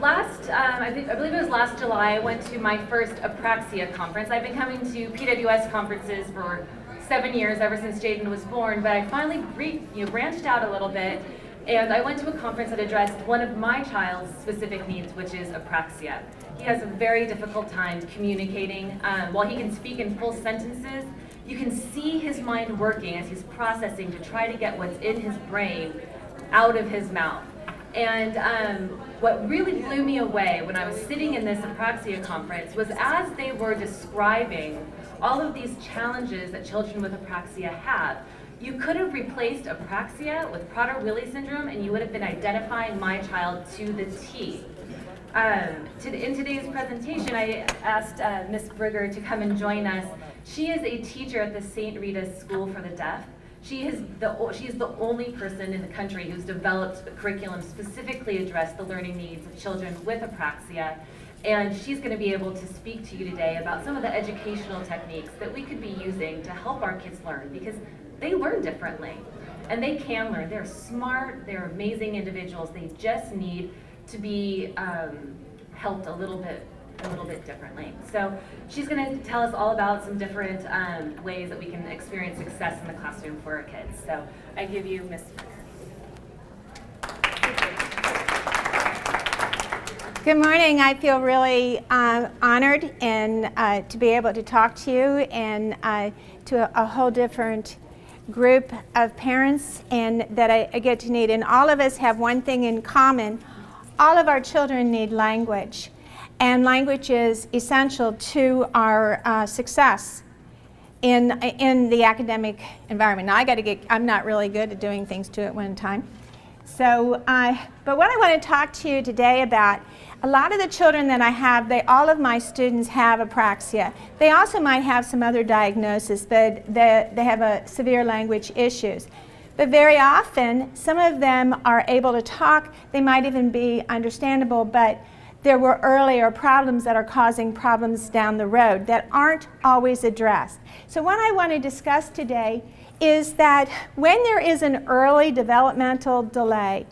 I believe it was last July, I went to my first apraxia conference. I've been coming to PWS conferences for 7 years, ever since Jaden was born, but I finally branched out a little bit, and I went to a conference that addressed one of my child's specific needs, which is apraxia. He has a very difficult time communicating. While he can speak in full sentences, you can see his mind working as he's processing to try to get what's in his brain out of his mouth. And what really blew me away when I was sitting in this apraxia conference was as they were describing all of these challenges that children with apraxia have, you could have replaced apraxia with Prader-Willi syndrome and you would have been identifying my child to the T. In today's presentation, I asked Ms. Brigger to come and join us. She is a teacher at the St. Rita's School for the Deaf. She is the only person in the country who's developed a curriculum specifically addressed the learning needs of children with apraxia. And she's going to be able to speak to you today about some of the educational techniques that we could be using to help our kids learn, because they learn differently and they can learn. They're smart, they're amazing individuals. They just need to be helped a little bit differently. So she's going to tell us all about some different ways that we can experience success in the classroom for our kids. So I give you Ms. Good morning. I feel really honored and to be able to talk to you and to a whole different group of parents and that I get to need. And all of us have one thing in common. All of our children need language. And language is essential to our success in the academic environment. Now I'm not really good at doing things two at one time. So, but what I want to talk to you today about, a lot of the children that I have, all of my students have apraxia. They also might have some other diagnosis, but they have severe language issues. But very often, some of them are able to talk. They might even be understandable, but there were earlier problems that are causing problems down the road that aren't always addressed. So what I want to discuss today is that when there is an early developmental delay,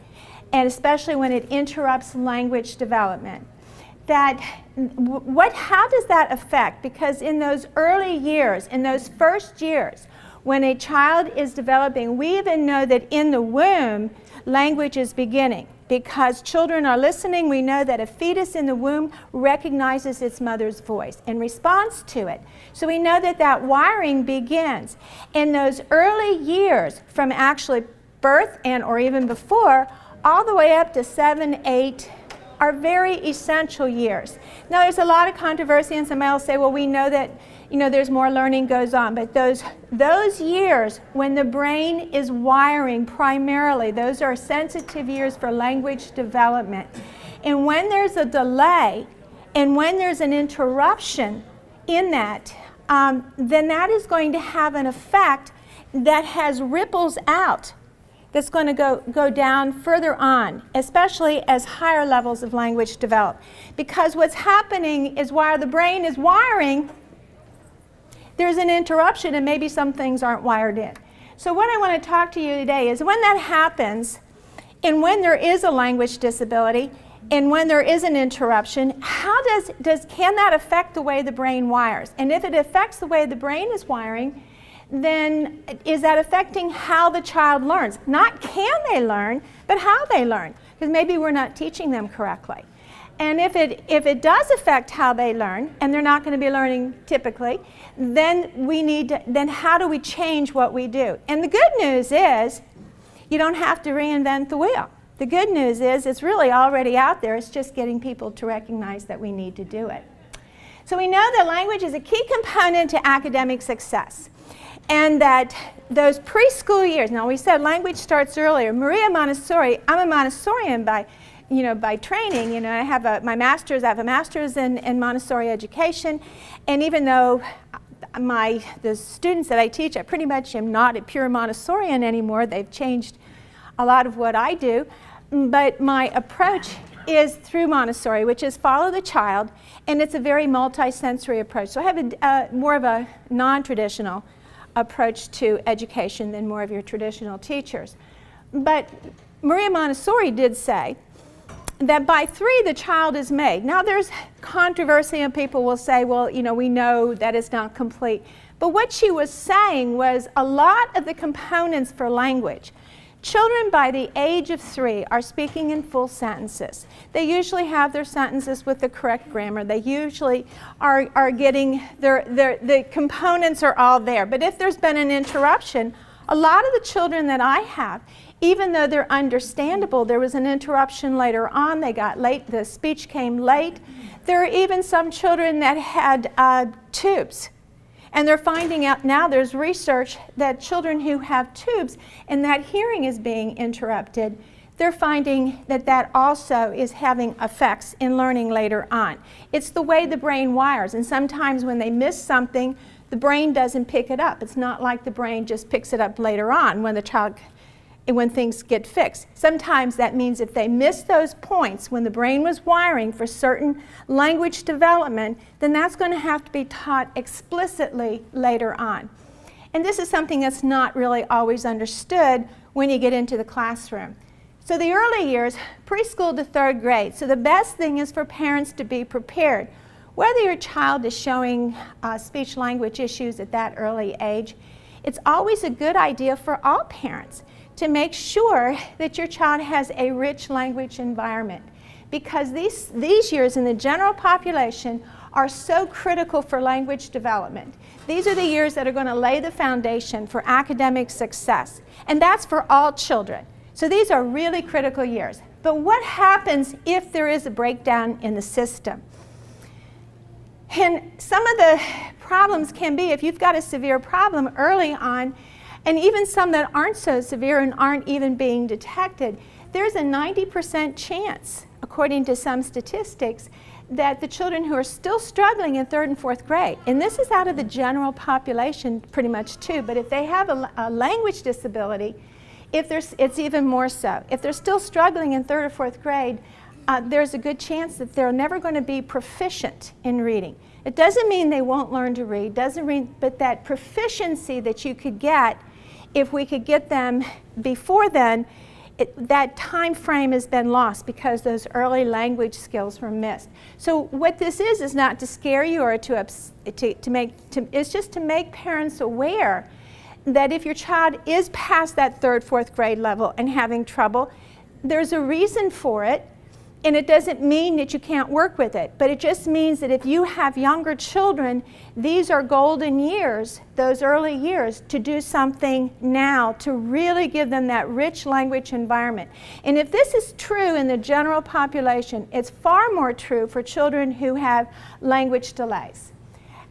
and especially when it interrupts language development, how does that affect? Because in those early years, in those first years, when a child is developing, we even know that in the womb, language is beginning. Because children are listening, we know that a fetus in the womb recognizes its mother's voice and responds to it. So we know that that wiring begins. In those early years, from actually birth and or even before, all the way up to 7, 8, are very essential years. Now there's a lot of controversy and somebody will say, well, we know that there's more learning goes on, but those years when the brain is wiring primarily, those are sensitive years for language development. And when there's a delay and when there's an interruption in that, then that is going to have an effect that has ripples out that's going to go down further on, especially as higher levels of language develop. Because what's happening is while the brain is wiring, there's an interruption and maybe some things aren't wired in. So what I want to talk to you today is when that happens and when there is a language disability and when there is an interruption, how can that affect the way the brain wires? And if it affects the way the brain is wiring, then is that affecting how the child learns? Not can they learn, but how they learn, because maybe we're not teaching them correctly. And if it does affect how they learn, and they're not going to be learning typically, then how do we change what we do? And the good news is, you don't have to reinvent the wheel. The good news is it's really already out there. It's just getting people to recognize that we need to do it. So we know that language is a key component to academic success. And that those preschool years, now we said language starts earlier. Maria Montessori, I'm a Montessorian by training. I have a master's in Montessori education. And even though the students that I teach, I pretty much am not a pure Montessorian anymore. They've changed a lot of what I do. But my approach is through Montessori, which is follow the child. And it's a very multi-sensory approach. So I have more of a non-traditional approach to education than more of your traditional teachers. But Maria Montessori did say that by 3 the child is made. Now there's controversy and people will say, well, we know that it's not complete. But what she was saying was a lot of the components for language. Children by the age of 3 are speaking in full sentences. They usually have their sentences with the correct grammar. They usually are getting the components are all there. But if there's been an interruption, a lot of the children that I have, even though they're understandable, there was an interruption later on, they got late, the speech came late. There are even some children that had tubes. And they're finding out now, there's research that children who have tubes and that hearing is being interrupted, they're finding that that also is having effects in learning later on. It's the way the brain wires, and sometimes when they miss something, the brain doesn't pick it up. It's not like the brain just picks it up later on when things get fixed. Sometimes that means if they miss those points when the brain was wiring for certain language development, then that's going to have to be taught explicitly later on. And this is something that's not really always understood when you get into the classroom. So the early years, preschool to 3rd grade, so the best thing is for parents to be prepared. Whether your child is showing speech language issues at that early age, it's always a good idea for all parents to make sure that your child has a rich language environment, because these years in the general population are so critical for language development. These are the years that are going to lay the foundation for academic success, and that's for all children. So these are really critical years. But what happens if there is a breakdown in the system? And some of the problems can be, if you've got a severe problem early on, and even some that aren't so severe and aren't even being detected, there's a 90% chance, according to some statistics, that the children who are still struggling in 3rd and 4th grade, and this is out of the general population pretty much too, but if they have a language disability, it's even more so. If they're still struggling in 3rd or 4th grade, there's a good chance that they're never going to be proficient in reading. It doesn't mean they won't learn to read, but that proficiency that you could get, if we could get them before then, that time frame has been lost because those early language skills were missed. So what this is not to scare you or it's just to make parents aware that if your child is past that 3rd, 4th grade level and having trouble, there's a reason for it. And it doesn't mean that you can't work with it, but it just means that if you have younger children, these are golden years, those early years, to do something now to really give them that rich language environment. And if this is true in the general population, it's far more true for children who have language delays.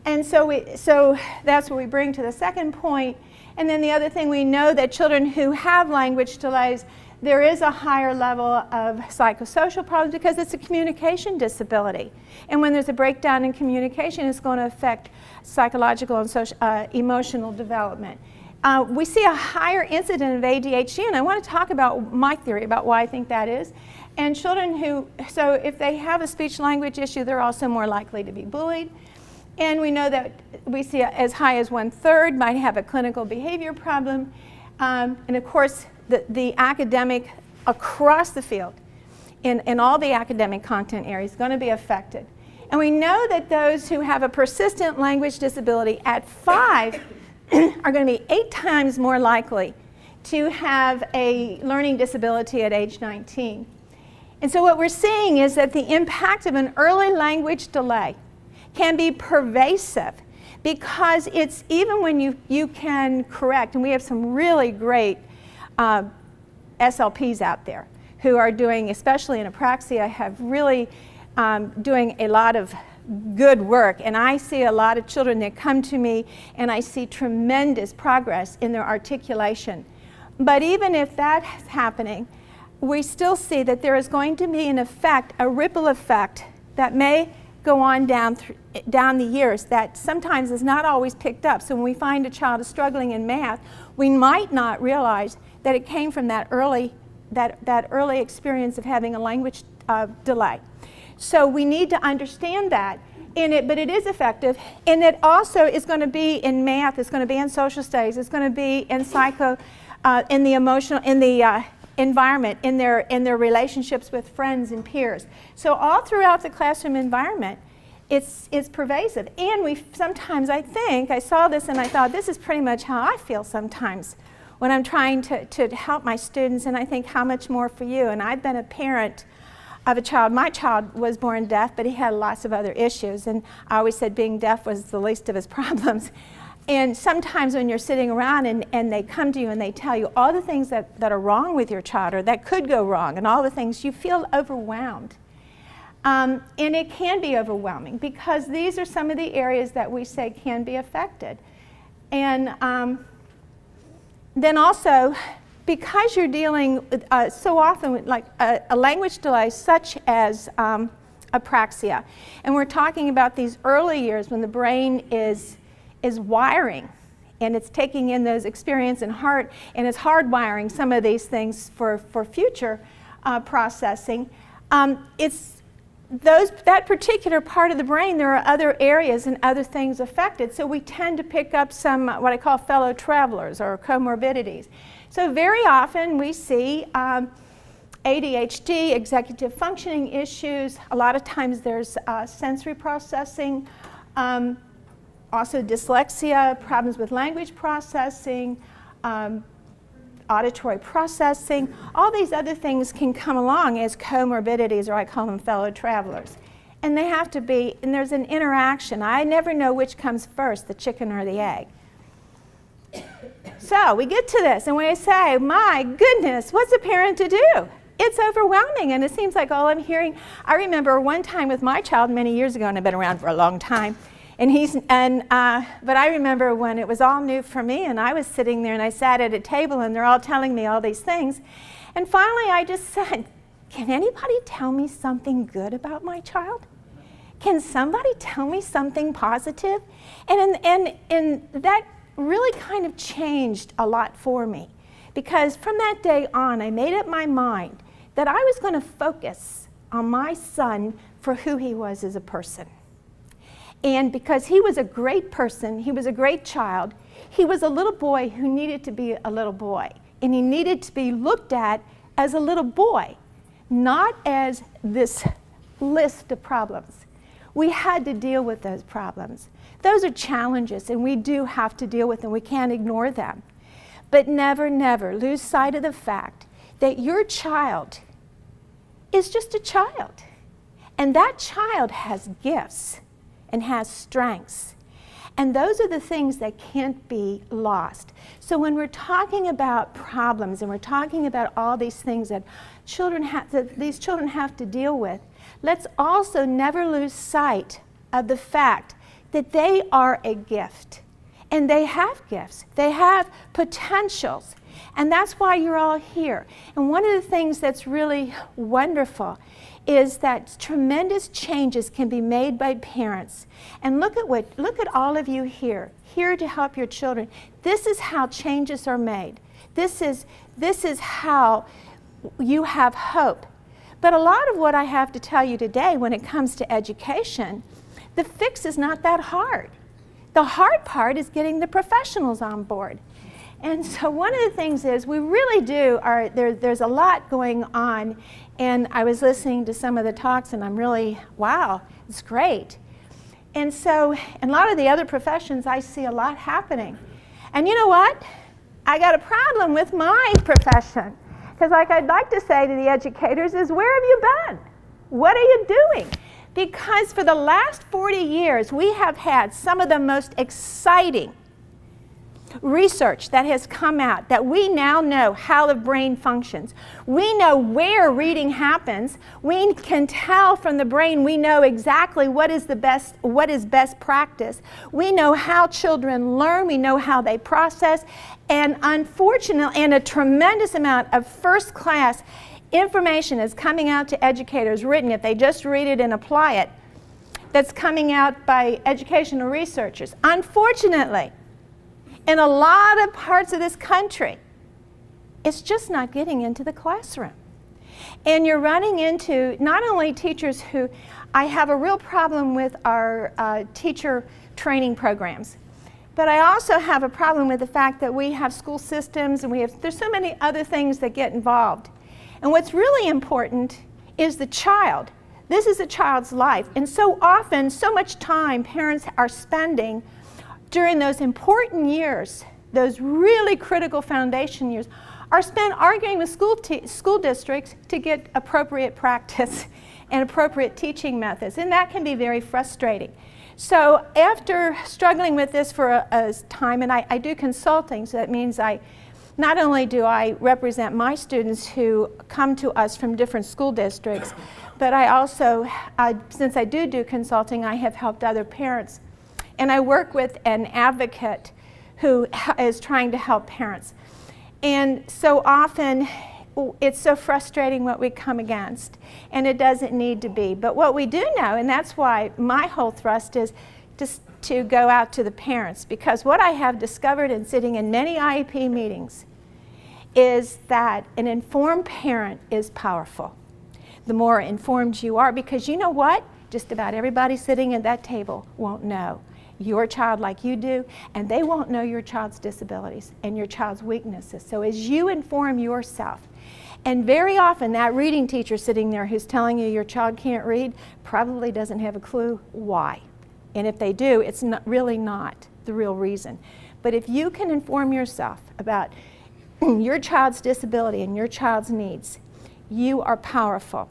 And so that's what we bring to the second point. And then the other thing, we know that children who have language delays, there is a higher level of psychosocial problems because it's a communication disability. And when there's a breakdown in communication, it's going to affect psychological and emotional development. We see a higher incidence of ADHD, and I want to talk about my theory about why I think that is. And children so if they have a speech language issue, they're also more likely to be bullied. And we know that we see as high as 1/3 might have a clinical behavior problem. And of course, the academic across the field in all the academic content areas is going to be affected. And we know that those who have a persistent language disability at 5 are going to be 8 times more likely to have a learning disability at age 19. And so what we're seeing is that the impact of an early language delay can be pervasive, because it's even when you can correct, and we have some really great SLPs out there who are doing, especially in apraxia, have really doing a lot of good work. And I see a lot of children that come to me and I see tremendous progress in their articulation. But even if that's happening, we still see that there is going to be an effect, a ripple effect that may go on down the years that sometimes is not always picked up. So when we find a child is struggling in math, we might not realize that it came from that early experience of having a language delay. So we need to understand that in it, but it is effective, and it also is going to be in math, it's going to be in social studies, it's going to be in in the emotional, in the environment, in their relationships with friends and peers. So all throughout the classroom environment, it's pervasive. And we sometimes, I think, I saw this and I thought, this is pretty much how I feel sometimes when I'm trying to help my students, and I think how much more for you. And I've been a parent of a child. My child was born deaf, but he had lots of other issues, and I always said being deaf was the least of his problems. And sometimes when you're sitting around and they come to you and they tell you all the things that are wrong with your child or that could go wrong and all the things, you feel overwhelmed. And it can be overwhelming because these are some of the areas that we say can be affected. And then also, because you're dealing with, so often with like a language delay such as apraxia, and we're talking about these early years when the brain is wiring and it's taking in those experience and heart and it's hardwiring some of these things for future processing. That particular part of the brain, there are other areas and other things affected. So we tend to pick up some what I call fellow travelers or comorbidities. So very often we see ADHD, executive functioning issues. A lot of times there's sensory processing, also dyslexia, problems with language processing, auditory processing. All these other things can come along as comorbidities, or I call them fellow travelers. And they have to be, and there's an interaction. I never know which comes first, the chicken or the egg. So we get to this, and we say, my goodness, what's a parent to do? It's overwhelming, and it seems like all I'm hearing. I remember one time with my child many years ago, and I've been around for a long time, but I remember when it was all new for me, and I was sitting there, and I sat at a table, and they're all telling me all these things, and finally I just said, can anybody tell me something good about my child? Can somebody tell me something positive? And that really kind of changed a lot for me, because from that day on, I made up my mind that I was going to focus on my son for who he was as a person. And because he was a great person, he was a great child, he was a little boy who needed to be a little boy. And he needed to be looked at as a little boy, not as this list of problems. We had to deal with those problems. Those are challenges, and we do have to deal with them. We can't ignore them. But never, never lose sight of the fact that your child is just a child. And that child has gifts and has strengths. And those are the things that can't be lost. So when we're talking about problems and we're talking about all these things that these children have to deal with, let's also never lose sight of the fact that they are a gift. And they have gifts. They have potentials. And that's why you're all here. And one of the things that's really wonderful is that tremendous changes can be made by parents. And look at all of you here to help your children. This is how changes are made. This is how you have hope. But a lot of what I have to tell you today when it comes to education, the fix is not that hard. The hard part is getting the professionals on board. And so one of the things is we really do, there's a lot going on, and I was listening to some of the talks and I'm really, wow, it's great. And so in a lot of the other professions I see a lot happening. And you know what? I got a problem with my profession. Because like I'd like to say to the educators is, where have you been? What are you doing? Because for the last 40 years we have had some of the most exciting research that has come out, that we now know how the brain functions. We know where reading happens. We can tell from the brain, we know exactly what is best practice. We know how children learn, we know how they process, and unfortunately, and a tremendous amount of first-class information is coming out to educators, written, if they just read it and apply it, that's coming out by educational researchers. Unfortunately, in a lot of parts of this country, it's just not getting into the classroom. And you're running into not only teachers who, I have a real problem with our teacher training programs, But I also have a problem with the fact that we have school systems and there's so many other things that get involved. And what's really important is the child. This is a child's life. And so often, so much time parents are spending during those important years, those really critical foundation years, are spent arguing with school districts to get appropriate practice and appropriate teaching methods. And that can be very frustrating. So after struggling with this for a time, and I do consulting, so that means not only do I represent my students who come to us from different school districts, but I also, since I do consulting, I have helped other parents. And I work with an advocate who is trying to help parents. And so often, it's so frustrating what we come against, and it doesn't need to be. But what we do know, and that's why my whole thrust is just to go out to the parents, because what I have discovered in sitting in many IEP meetings is that an informed parent is powerful. The more informed you are, because you know what? Just about everybody sitting at that table won't know your child like you do, and they won't know your child's disabilities and your child's weaknesses. So as you inform yourself, and very often that reading teacher sitting there who's telling you your child can't read probably doesn't have a clue why. And if they do, it's really not the real reason. But if you can inform yourself about your child's disability and your child's needs, you are powerful.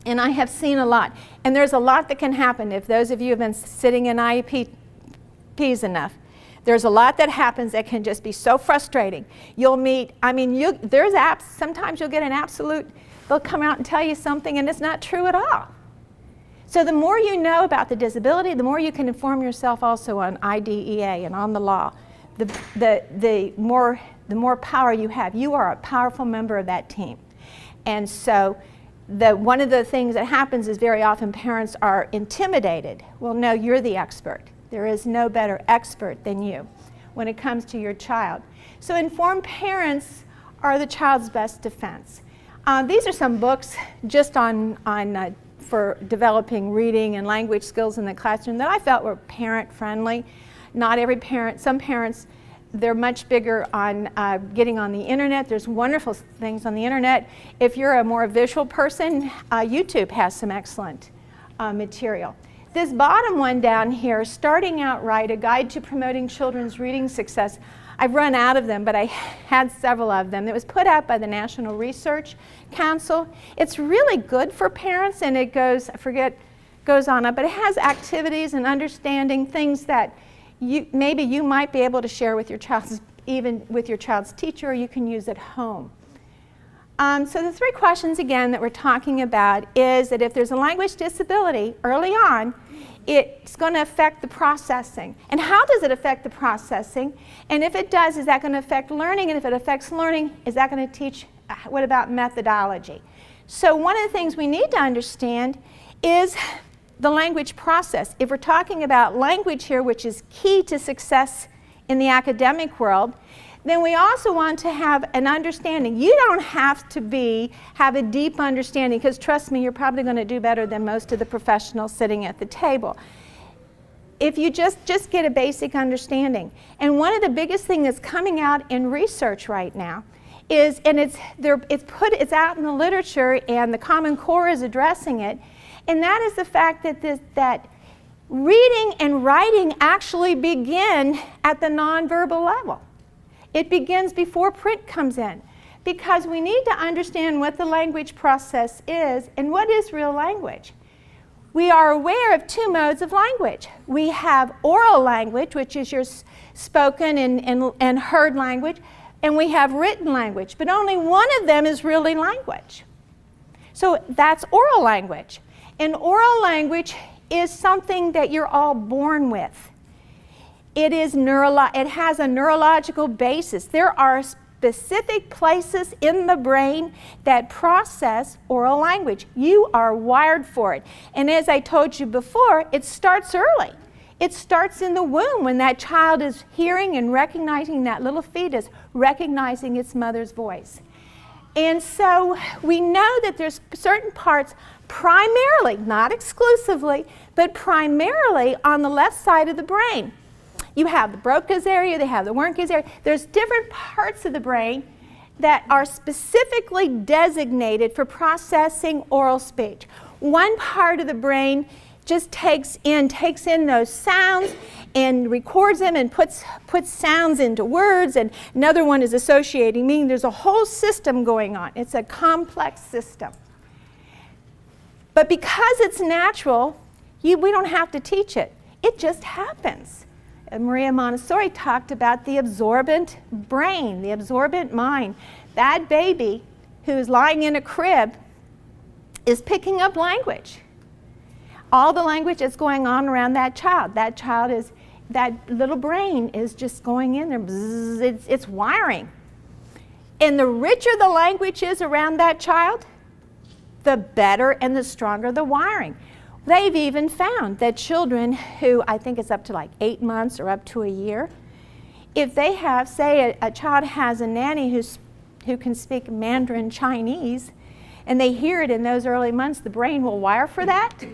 And I have seen a lot. And there's a lot that can happen if those of you have been sitting in IEPs enough. There's a lot that happens that can just be so frustrating. You'll meet, there's apps, sometimes you'll get an absolute, they'll come out and tell you something and it's not true at all. So the more you know about the disability, the more you can inform yourself also on IDEA and on the law. The more power you have. You are a powerful member of that team. And so one of the things that happens is very often parents are intimidated. Well, no, you're the expert. There is no better expert than you when it comes to your child. So informed parents are the child's best defense. These are some books just for developing reading and language skills in the classroom that I felt were parent-friendly. Not every parent, some parents, they're much bigger on getting on the internet. There's wonderful things on the internet. If you're a more visual person, YouTube has some excellent material. This bottom one down here, Starting Out Right, A Guide to Promoting Children's Reading Success. I've run out of them, but I had several of them. It was put out by the National Research Council. It's really good for parents, and it goes on up, but it has activities and understanding things that maybe you might be able to share with your child's, even with your child's teacher, or you can use at home. So the three questions again that we're talking about is that if there's a language disability early on, it's going to affect the processing. And how does it affect the processing? And if it does, is that going to affect learning? And if it affects learning, is that going to teach, what about methodology? So one of the things we need to understand is the language process. If we're talking about language here, which is key to success in the academic world, then we also want to have an understanding. You don't have to have a deep understanding, because trust me, you're probably going to do better than most of the professionals sitting at the table. If you just get a basic understanding. And one of the biggest things that's coming out in research right now is, and it's out in the literature, and the Common Core is addressing it, and that is the fact that reading and writing actually begin at the nonverbal level. It begins before print comes in, because we need to understand what the language process is and what is real language. We are aware of two modes of language. We have oral language, which is your spoken and heard language, and we have written language, but only one of them is really language. So that's oral language. And oral language is something that you're all born with. It has a neurological basis. There are specific places in the brain that process oral language. You are wired for it. And as I told you before, it starts early. It starts in the womb when that child is hearing and recognizing, that little fetus recognizing its mother's voice. And so we know that there's certain parts, primarily, not exclusively, but primarily on the left side of the brain, You have the Broca's area, they have the Wernicke's area. There's different parts of the brain that are specifically designated for processing oral speech. One part of the brain just takes in those sounds and records them and puts sounds into words, and another one is associating, meaning there's a whole system going on. It's a complex system. But because it's natural, we don't have to teach it. It just happens. Maria Montessori talked about the absorbent brain, the absorbent mind. That baby who's lying in a crib is picking up language. All the language that's going on around that child that little brain is just going in there, bzzz, it's wiring. And the richer the language is around that child, the better and the stronger the wiring. They've even found that children who, I think it's up to like 8 months or up to a year, if they have, say a child has a nanny who can speak Mandarin Chinese, and they hear it in those early months, the brain will wire for that.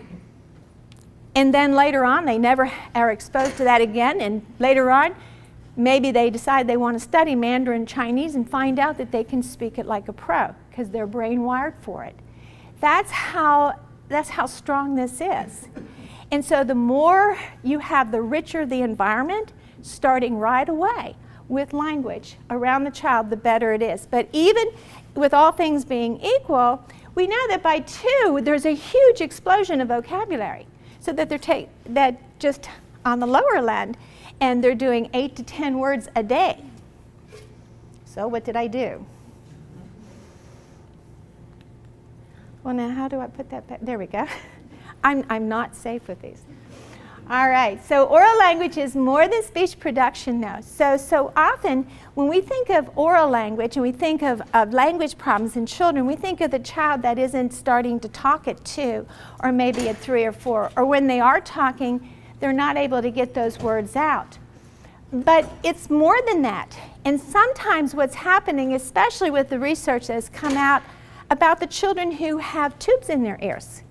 And then later on, they never are exposed to that again, and later on, maybe they decide they want to study Mandarin Chinese and find out that they can speak it like a pro, because their brain wired for it. That's how strong this is. And so the more you have, the richer the environment, starting right away with language around the child, the better it is. But even with all things being equal, we know that by 2, there's a huge explosion of vocabulary. So that that just on the lower end, and they're doing 8 to 10 words a day. So what did I do? Well, now how do I put that back? There we go. I'm not safe with these. All right, so oral language is more than speech production now. So often when we think of oral language and we think of language problems in children, we think of the child that isn't starting to talk at 2 or maybe at 3 or 4, or when they are talking, they're not able to get those words out. But it's more than that. And sometimes what's happening, especially with the research that has come out about the children who have tubes in their ears.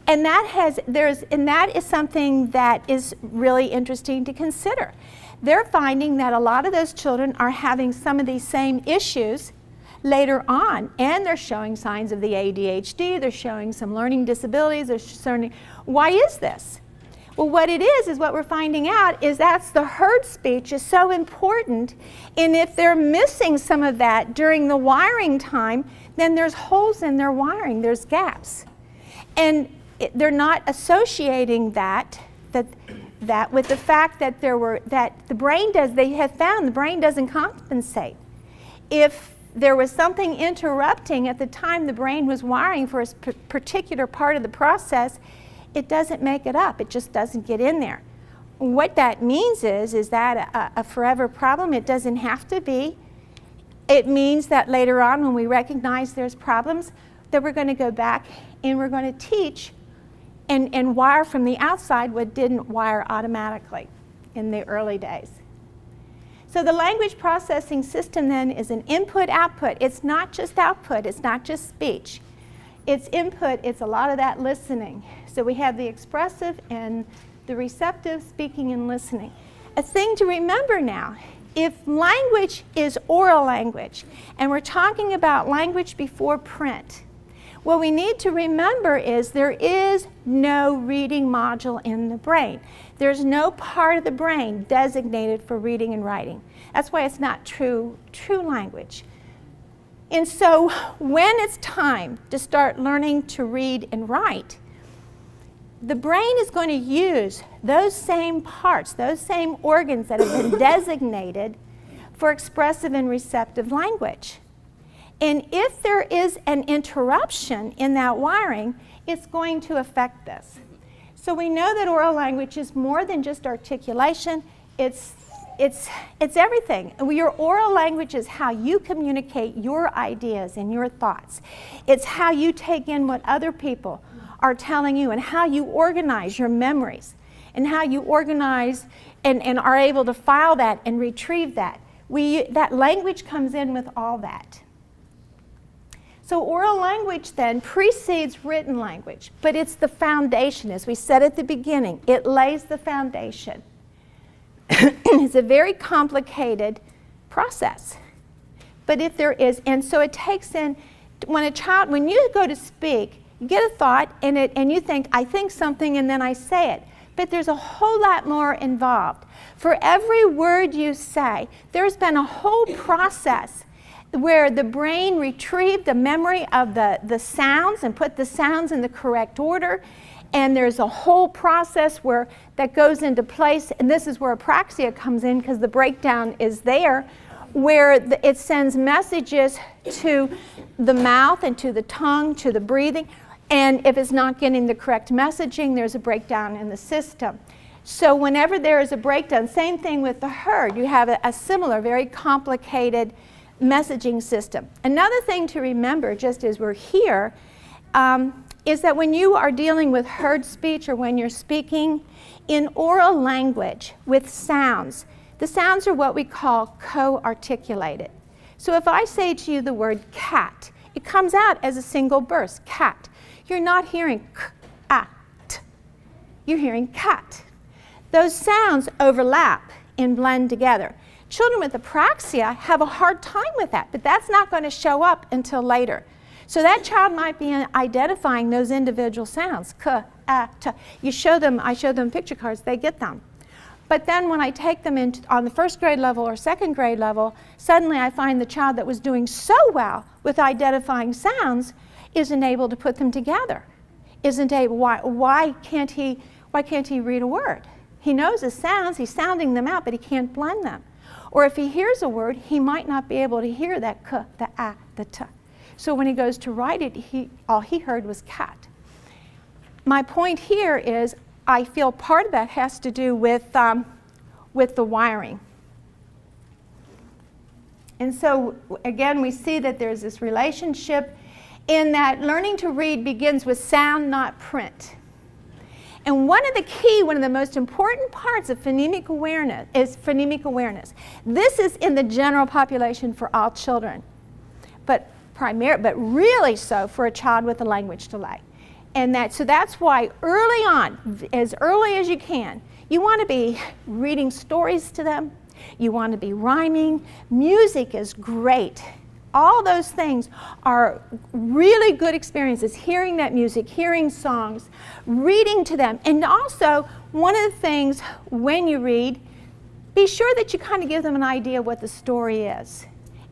And that is something that is really interesting to consider. They're finding that a lot of those children are having some of these same issues later on, and they're showing signs of the ADHD, they're showing some learning disabilities, why is this? Well, what it is what we're finding out is that's the heard speech is so important, and if they're missing some of that during the wiring time, then there's holes in their wiring, there's gaps. And they're not associating that with the fact that they have found the brain doesn't compensate. If there was something interrupting at the time the brain was wiring for a particular part of the process, it doesn't make it up, it just doesn't get in there. What that means is that a forever problem? It doesn't have to be. It means that later on when we recognize there's problems, that we're going to go back and we're going to teach and wire from the outside what didn't wire automatically in the early days. So the language processing system then is an input-output. It's not just output, it's not just speech. It's input, it's a lot of that listening. So we have the expressive and the receptive, speaking and listening. A thing to remember now, if language is oral language, and we're talking about language before print, what we need to remember is there is no reading module in the brain. There's no part of the brain designated for reading and writing. That's why it's not true language. And so when it's time to start learning to read and write, the brain is going to use those same parts, those same organs that have been designated for expressive and receptive language. And if there is an interruption in that wiring, it's going to affect this. So we know that oral language is more than just articulation, it's everything. Your oral language is how you communicate your ideas and your thoughts. It's how you take in what other people are telling you and how you organize your memories and how you organize and are able to file that and retrieve that. That language comes in with all that. So oral language then precedes written language, but it's the foundation, as we said at the beginning. It lays the foundation. It's a very complicated process. But if there is, and so it takes in, when you go to speak, you get a thought and you think, I think something and then I say it. But there's a whole lot more involved. For every word you say, there's been a whole process where the brain retrieved the memory of the sounds and put the sounds in the correct order. And there's a whole process where that goes into place, and this is where apraxia comes in because the breakdown is there, where it sends messages to the mouth and to the tongue, to the breathing, and if it's not getting the correct messaging, there's a breakdown in the system. So whenever there is a breakdown, same thing with the herd, you have a similar, very complicated messaging system. Another thing to remember, just as we're here, is that when you are dealing with herd speech or when you're speaking in oral language with sounds, the sounds are what we call co-articulated. So if I say to you the word cat, it comes out as a single burst, cat. You're not hearing k-at, you're hearing cat. Those sounds overlap and blend together. Children with apraxia have a hard time with that, but that's not going to show up until later. So that child might be identifying those individual sounds, k, a, t. I show them picture cards, they get them. But then when I take them on the first grade level or second grade level, suddenly I find the child that was doing so well with identifying sounds isn't able to put them together. Why can't he read a word? He knows the sounds, he's sounding them out, but he can't blend them. Or if he hears a word, he might not be able to hear that k, the a, the t. So when he goes to write it, all he heard was cat. My point here is I feel part of that has to do with the wiring. And so again, we see that there's this relationship in that learning to read begins with sound, not print. And one of the most important parts of phonemic awareness is phonemic awareness. This is in the general population for all children, but really so for a child with a language delay. And so that's why early on, as early as you can, you want to be reading stories to them. You want to be rhyming. Music is great. All those things are really good experiences, hearing that music, hearing songs, reading to them. And also, one of the things when you read, be sure that you kind of give them an idea what the story is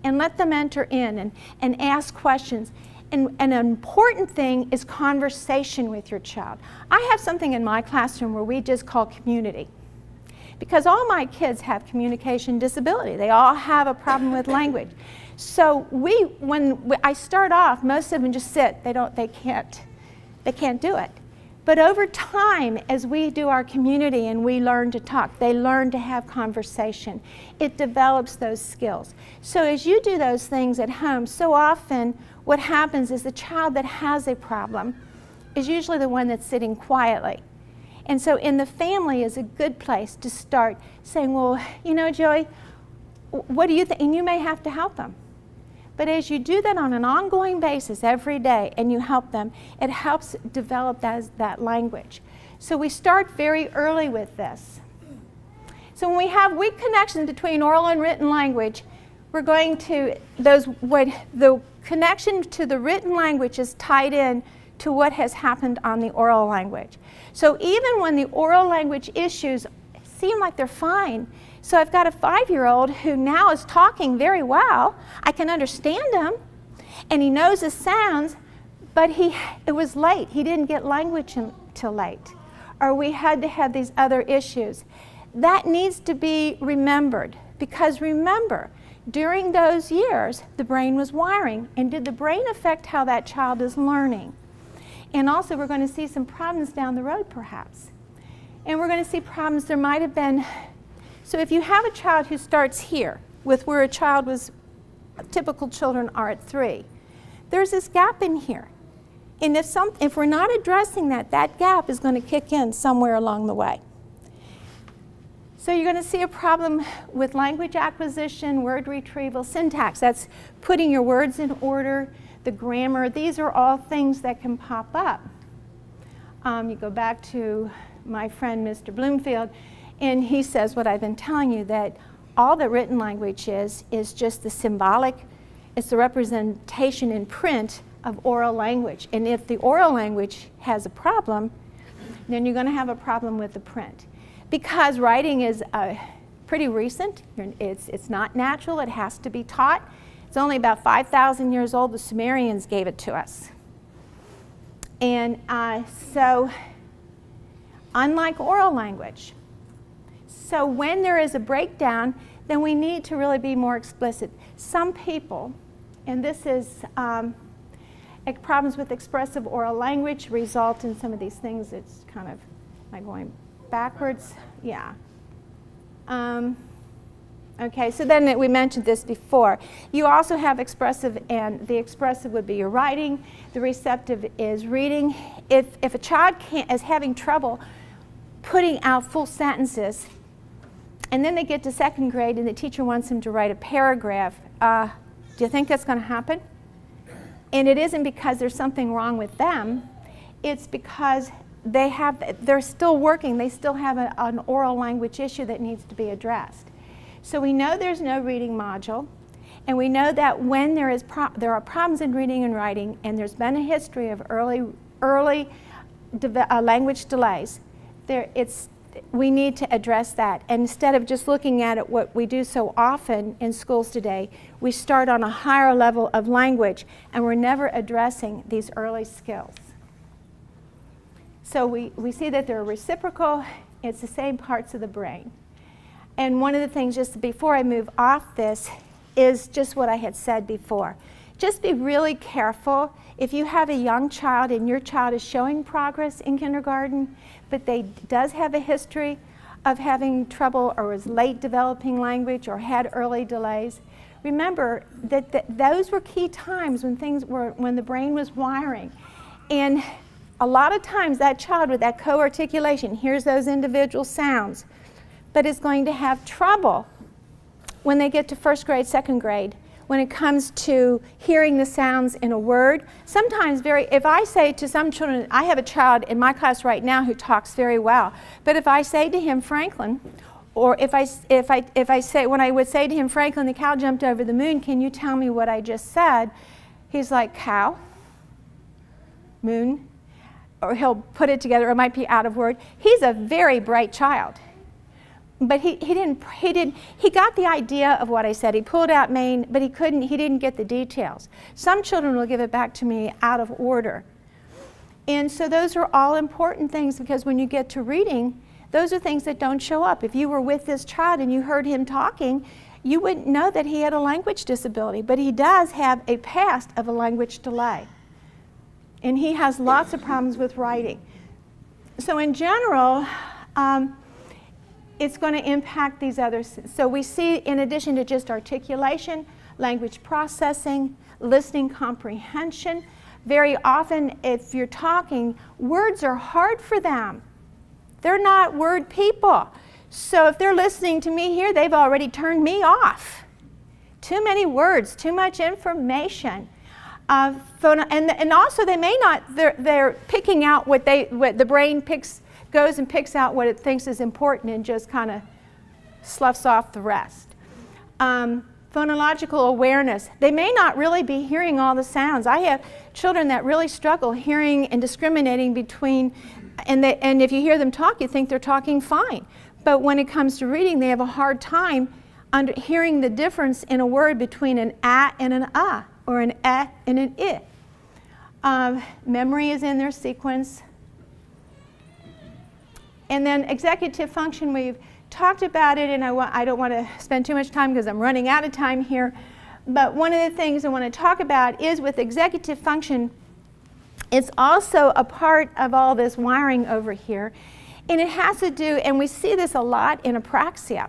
and let them enter in and ask questions. And an important thing is conversation with your child. I have something in my classroom where we just call community. Because all my kids have communication disability. They all have a problem with language. So when I start off, most of them just sit. They can't do it. But over time, as we do our community and we learn to talk, they learn to have conversation. It develops those skills. So as you do those things at home, so often what happens is the child that has a problem is usually the one that's sitting quietly. And so in the family is a good place to start saying, well, Joey, what do you think? And you may have to help them. But as you do that on an ongoing basis every day and you help them, it helps develop that language. So we start very early with this. So when we have weak connections between oral and written language, we're going to, the connection to the written language is tied in to what has happened on the oral language. So even when the oral language issues seem like they're fine, so I've got a 5-year-old who now is talking very well. I can understand him, and he knows the sounds, but it was late. He didn't get language until late, or we had to have these other issues. That needs to be remembered, because remember, during those years, the brain was wiring, and did the brain affect how that child is learning? And also, we're going to see some problems down the road, perhaps. And we're going to see problems there might have been. So if you have a child who starts here, with where a child was, typical children are at 3, there's this gap in here. And if we're not addressing that gap is going to kick in somewhere along the way. So you're going to see a problem with language acquisition, word retrieval, syntax. That's putting your words in order, the grammar. These are all things that can pop up. You go back to my friend Mr. Bloomfield, And he says what I've been telling you, that all that written language is just the symbolic, it's the representation in print of oral language. And if the oral language has a problem, then you're going to have a problem with the print. Because writing is pretty recent, it's not natural, it has to be taught. It's only about 5,000 years old. The Sumerians gave it to us. And so, unlike oral language, so when there is a breakdown, then we need to really be more explicit. Some people, and this is problems with expressive oral language result in some of these things. It's kind of like going backwards. Yeah. Okay, so then we mentioned this before. You also have expressive, and the expressive would be your writing. The receptive is reading. If a child is having trouble putting out full sentences, and then they get to second grade and the teacher wants them to write a paragraph, do you think that's going to happen? And it isn't because there's something wrong with them. It's because they're still working. They still have an oral language issue that needs to be addressed. So we know there's no reading module, and we know that when there are problems in reading and writing, and there's been a history of early language delays, we need to address that. And instead of just looking at it, what we do so often in schools today, we start on a higher level of language, and we're never addressing these early skills. So we see that they're reciprocal. It's the same parts of the brain. And one of the things, just before I move off this, is just what I had said before. Just be really careful. If you have a young child and your child is showing progress in kindergarten, but they does have a history of having trouble or is late developing language or had early delays, remember that those were key times when the brain was wiring. And a lot of times that child with that co-articulation hears those individual sounds, but is going to have trouble when they get to first grade, second grade, when it comes to hearing the sounds in a word. Sometimes if I say to some children, I have a child in my class right now who talks very well, but if I say to him, Franklin, or when I would say to him, Franklin, the cow jumped over the moon, can you tell me what I just said? He's like, cow, moon, or he'll put it together, or it might be out of word. He's a very bright child. But he got the idea of what I said. He pulled out Maine, but he didn't get the details. Some children will give it back to me out of order. And so those are all important things, because when you get to reading, those are things that don't show up. If you were with this child and you heard him talking, you wouldn't know that he had a language disability, but he does have a past of a language delay. And he has lots of problems with writing. So in general, it's going to impact these others. So we see, in addition to just articulation, language processing, listening comprehension. Very often, if you're talking, words are hard for them. They're not word people. So if they're listening to me here, they've already turned me off. Too many words, too much information. And also they may not, they're picking out what the brain goes and picks out what it thinks is important and just kind of sloughs off the rest. Phonological awareness. They may not really be hearing all the sounds. I have children that really struggle hearing and discriminating between, and if you hear them talk, you think they're talking fine. But when it comes to reading, they have a hard time hearing the difference in a word between an a and an or an and an I. Memory is in their sequence. And then executive function, we've talked about it, and I don't want to spend too much time because I'm running out of time here. But one of the things I want to talk about is with executive function, it's also a part of all this wiring over here. And it has to do, and we see this a lot in apraxia,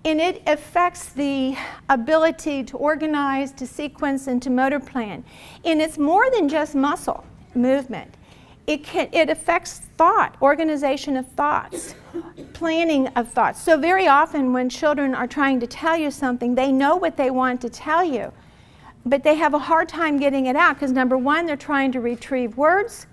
and it affects the ability to organize, to sequence, and to motor plan. And it's more than just muscle movement. It affects thought, organization of thoughts, planning of thoughts. So very often when children are trying to tell you something, they know what they want to tell you, but they have a hard time getting it out because, number one, they're trying to retrieve words,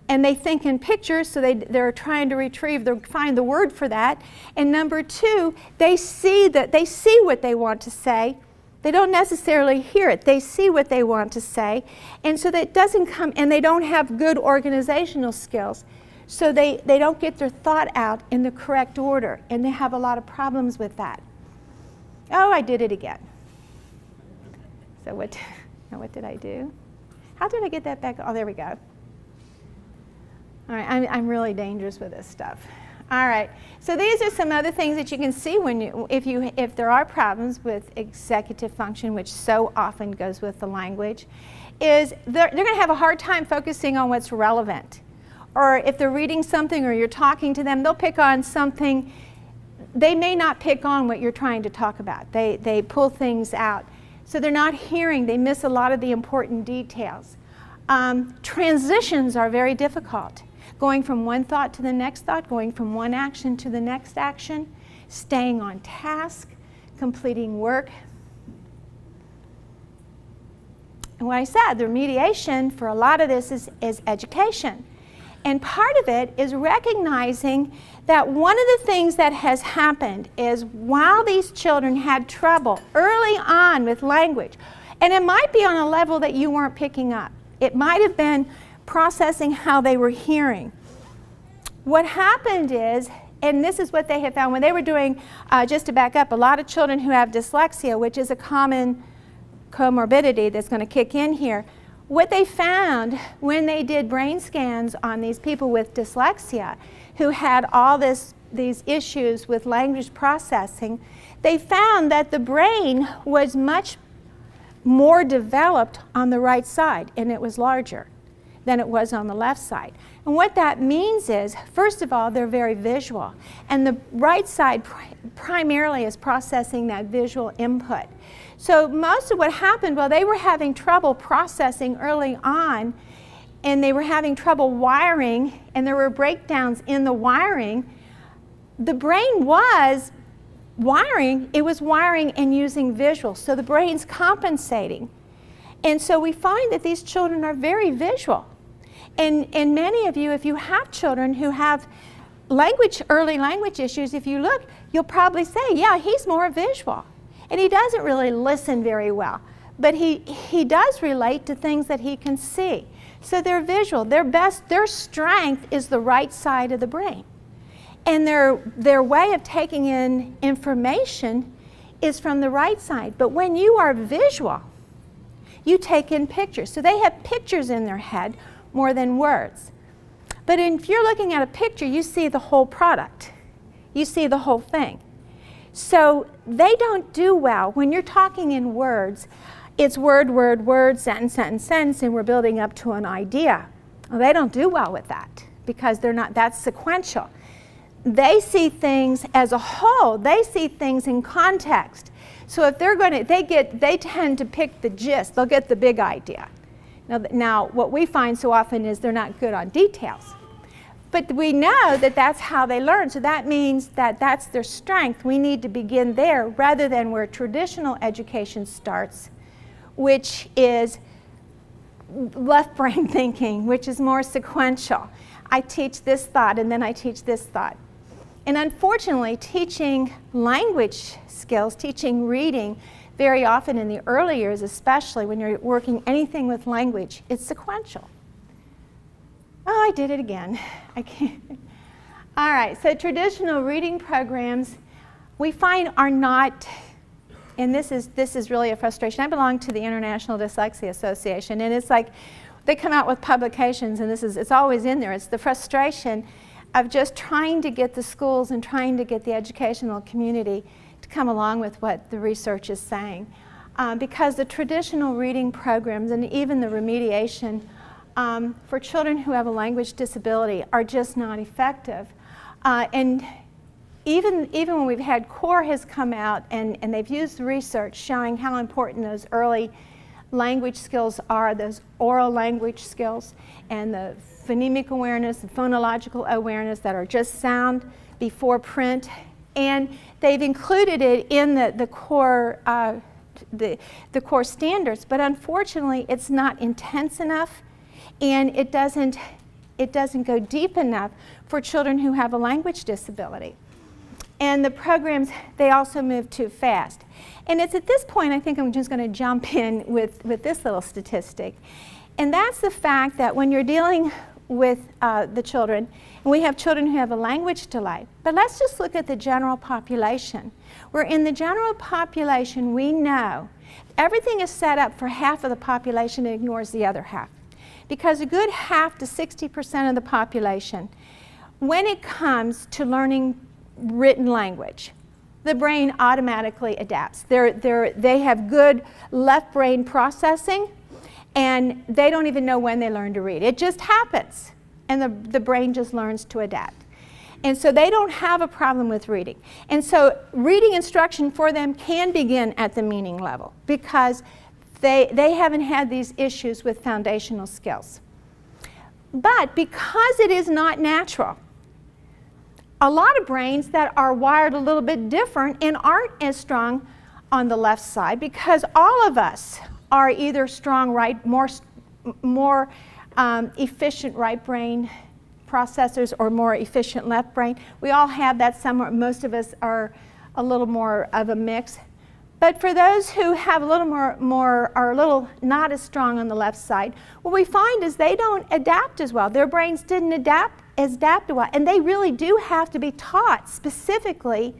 and they think in pictures, so they're trying to find the word for that. And number two, they see what they want to say. They don't necessarily hear it. They see what they want to say. And so that doesn't come, and they don't have good organizational skills. So they don't get their thought out in the correct order, and they have a lot of problems with that. Oh, I did it again. So what did I do? How did I get that back? Oh, there we go. All right, I'm really dangerous with this stuff. All right, so these are some other things that you can see if there are problems with executive function, which so often goes with the language, is they're going to have a hard time focusing on what's relevant. Or if they're reading something or you're talking to them, they'll pick on something. They may not pick on what you're trying to talk about. They pull things out. So they're not hearing. They miss a lot of the important details. Transitions are very difficult. Going from one thought to the next thought, going from one action to the next action, staying on task, completing work. And what I said, the remediation for a lot of this is education. And part of it is recognizing that one of the things that has happened is while these children had trouble early on with language, and it might be on a level that you weren't picking up. It might have been processing how they were hearing. What happened is, and this is what they have found when they were doing, just to back up, a lot of children who have dyslexia, which is a common comorbidity that's going to kick in here, what they found when they did brain scans on these people with dyslexia who had all these issues with language processing, they found that the brain was much more developed on the right side, and it was larger than it was on the left side. And what that means is, first of all, they're very visual, and the right side primarily is processing that visual input. So most of what happened, while they were having trouble processing early on, and they were having trouble wiring, and there were breakdowns in the wiring, the brain was wiring, it was wiring and using visual. So the brain's compensating. And so we find that these children are very visual. And many of you, if you have children who have early language issues, if you look, you'll probably say, yeah, he's more visual. And he doesn't really listen very well. But he does relate to things that he can see. So they're visual. Their strength is the right side of the brain. And their way of taking in information is from the right side. But when you are visual, you take in pictures. So they have pictures in their head more than words. But if you're looking at a picture, you see the whole product. You see the whole thing. So they don't do well when you're talking in words. It's word, word, word, sentence, sentence, sentence, and we're building up to an idea. Well, they don't do well with that because that's sequential. They see things as a whole. They see things in context. So if they tend to pick the gist. They'll get the big idea. Now, what we find so often is they're not good on details. But we know that that's how they learn. So that means that that's their strength. We need to begin there rather than where traditional education starts, which is left brain thinking, which is more sequential. I teach this thought and then I teach this thought. And unfortunately, teaching language skills, teaching reading, very often in the early years, especially when you're working anything with language, it's sequential. Oh, I did it again. I can't. All right, so traditional reading programs we find are not, and this is really a frustration. I belong to the International Dyslexia Association, and it's like they come out with publications, and it's always in there. It's the frustration of just trying to get the schools and trying to get the educational community to come along with what the research is saying. Because the traditional reading programs and even the remediation for children who have a language disability are just not effective. And even when we've had CORE has come out and they've used research showing how important those early language skills are, those oral language skills, and the phonemic awareness, the phonological awareness that are just sound before print. And they've included it in the core the core standards, but unfortunately it's not intense enough, and it doesn't it doesn't go deep enough for children who have a language disability. And the programs, they also move too fast. And it's at this point, I think I'm just going to jump in with this little statistic. And that's the fact that when you're dealing with the children, and we have children who have a language delay, but let's just look at the general population. Where in the general population, we know everything is set up for half of the population and ignores the other half. Because a good half to 60% of the population, when it comes to learning written language, the brain automatically adapts. They have good left brain processing, and they don't even know when they learn to read. It just happens, and the brain just learns to adapt. And so they don't have a problem with reading. And so reading instruction for them can begin at the meaning level because they haven't had these issues with foundational skills. But because it is not natural, a lot of brains that are wired a little bit different and aren't as strong on the left side, because all of us are either strong right, more efficient right brain processors or more efficient left brain. We all have that somewhere. Most of us are a little more of a mix. But for those who have a little more are a little not as strong on the left side, what we find is they don't adapt as well. Their brains didn't adapt as well, and they really do have to be taught specifically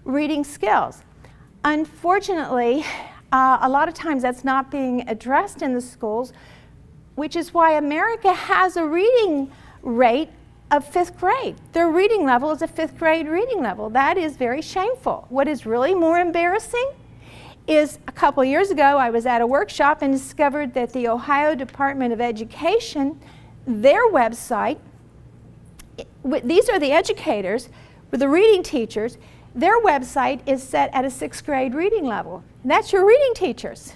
reading skills. Unfortunately, a lot of times that's not being addressed in the schools, which is why America has a reading rate of 5th grade. Their reading level is a 5th grade reading level. That is very shameful. What is really more embarrassing is a couple years ago I was at a workshop and discovered that the Ohio Department of Education, their website, these are the educators, the reading teachers, their website is set at a 6th grade reading level. And that's your reading teachers.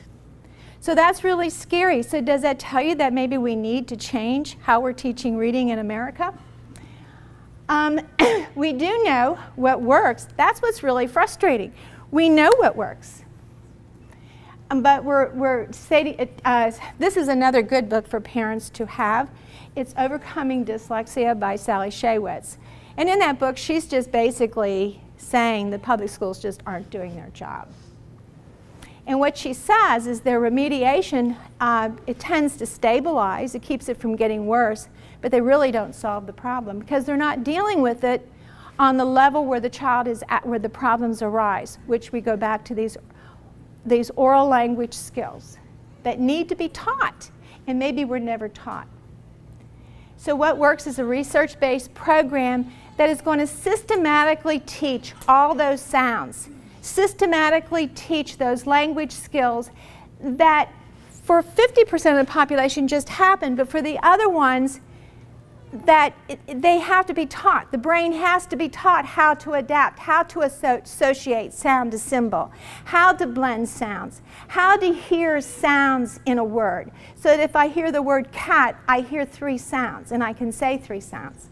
So that's really scary. So does that tell you that maybe we need to change how we're teaching reading in America? We do know what works. That's what's really frustrating. We know what works. But we're stating, this is another good book for parents to have. It's Overcoming Dyslexia by Sally Shaywitz. And in that book, she's just basically saying the public schools just aren't doing their job. And what she says is their remediation, it tends to stabilize, it keeps it from getting worse, but they really don't solve the problem because they're not dealing with it on the level where the child is at, where the problems arise, which we go back to these oral language skills that need to be taught, and maybe we're never taught. So what works is a research-based program that is going to systematically teach all those sounds, systematically teach those language skills that for 50% of the population just happen, but for the other ones, that they have to be taught. The brain has to be taught how to adapt, how to associate sound to symbol, how to blend sounds, how to hear sounds in a word. So that if I hear the word cat, I hear 3 sounds, and I can say 3 sounds.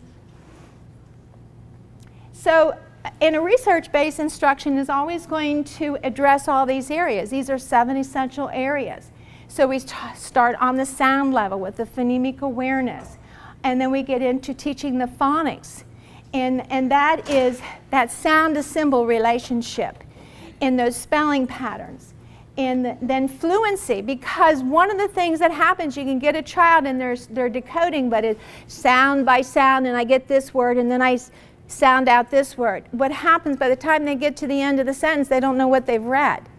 So in a research-based instruction is always going to address all these areas. These are 7 essential areas. So we start on the sound level with the phonemic awareness. And then we get into teaching the phonics. And that is that sound to symbol relationship in those spelling patterns. And then fluency, because one of the things that happens, you can get a child and they're decoding, but it's sound by sound, and I get this word, and then I sound out this word. What happens by the time they get to the end of the sentence, they don't know what they've read.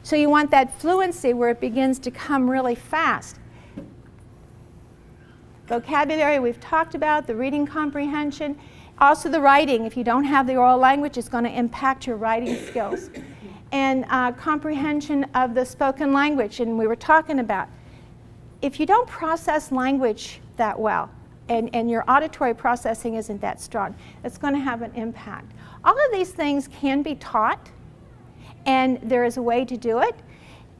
So you want that fluency where it begins to come really fast. Vocabulary we've talked about, the reading comprehension, also the writing. If you don't have the oral language, it's going to impact your writing skills. And comprehension of the spoken language, and we were talking about, if you don't process language that well, and your auditory processing isn't that strong, it's going to have an impact. All of these things can be taught, and there is a way to do it,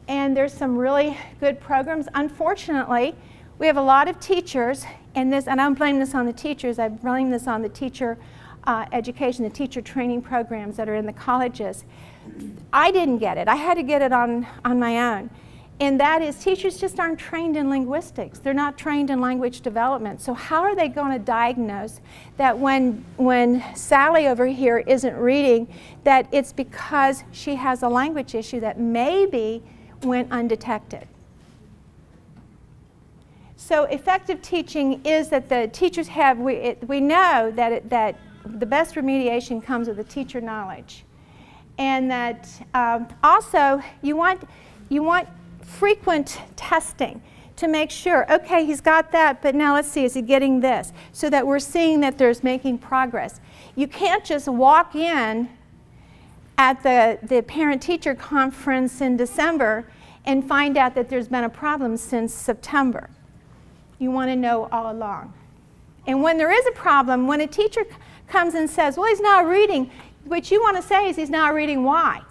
and there's some really good programs. Unfortunately, we have a lot of teachers, and I don't blame this on the teachers, I blame this on the teacher education, the teacher training programs that are in the colleges. I didn't get it. I had to get it on my own. And that is, teachers just aren't trained in linguistics. They're not trained in language development. So how are they going to diagnose that when Sally over here isn't reading, that it's because she has a language issue that maybe went undetected? So effective teaching is that the teachers have, we know that the best remediation comes with the teacher knowledge. And that also you want frequent testing to make sure, okay, he's got that, but now let's see, is he getting this? So that we're seeing that there's making progress. You can't just walk in at the parent-teacher conference in December and find out that there's been a problem since September. You want to know all along. And when there is a problem, when a teacher comes and says, well, he's not reading, what you want to say is he's not reading why.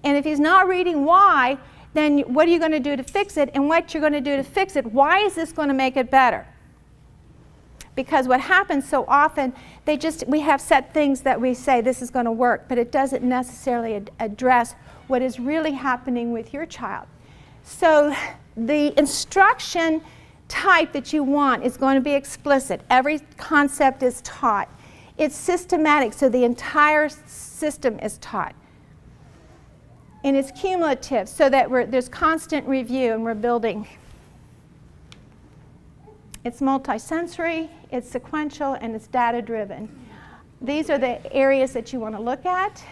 And if he's not reading why, then what are you going to do to fix it? And what you're going to do to fix it, why is this going to make it better? Because what happens so often, we have set things that we say this is going to work, but it doesn't necessarily address what is really happening with your child. So the instruction type that you want is going to be explicit. Every concept is taught. It's systematic, so the entire system is taught. And it's cumulative, so that there's constant review and we're building. It's multisensory, it's sequential, and it's data-driven. These are the areas that you want to look at.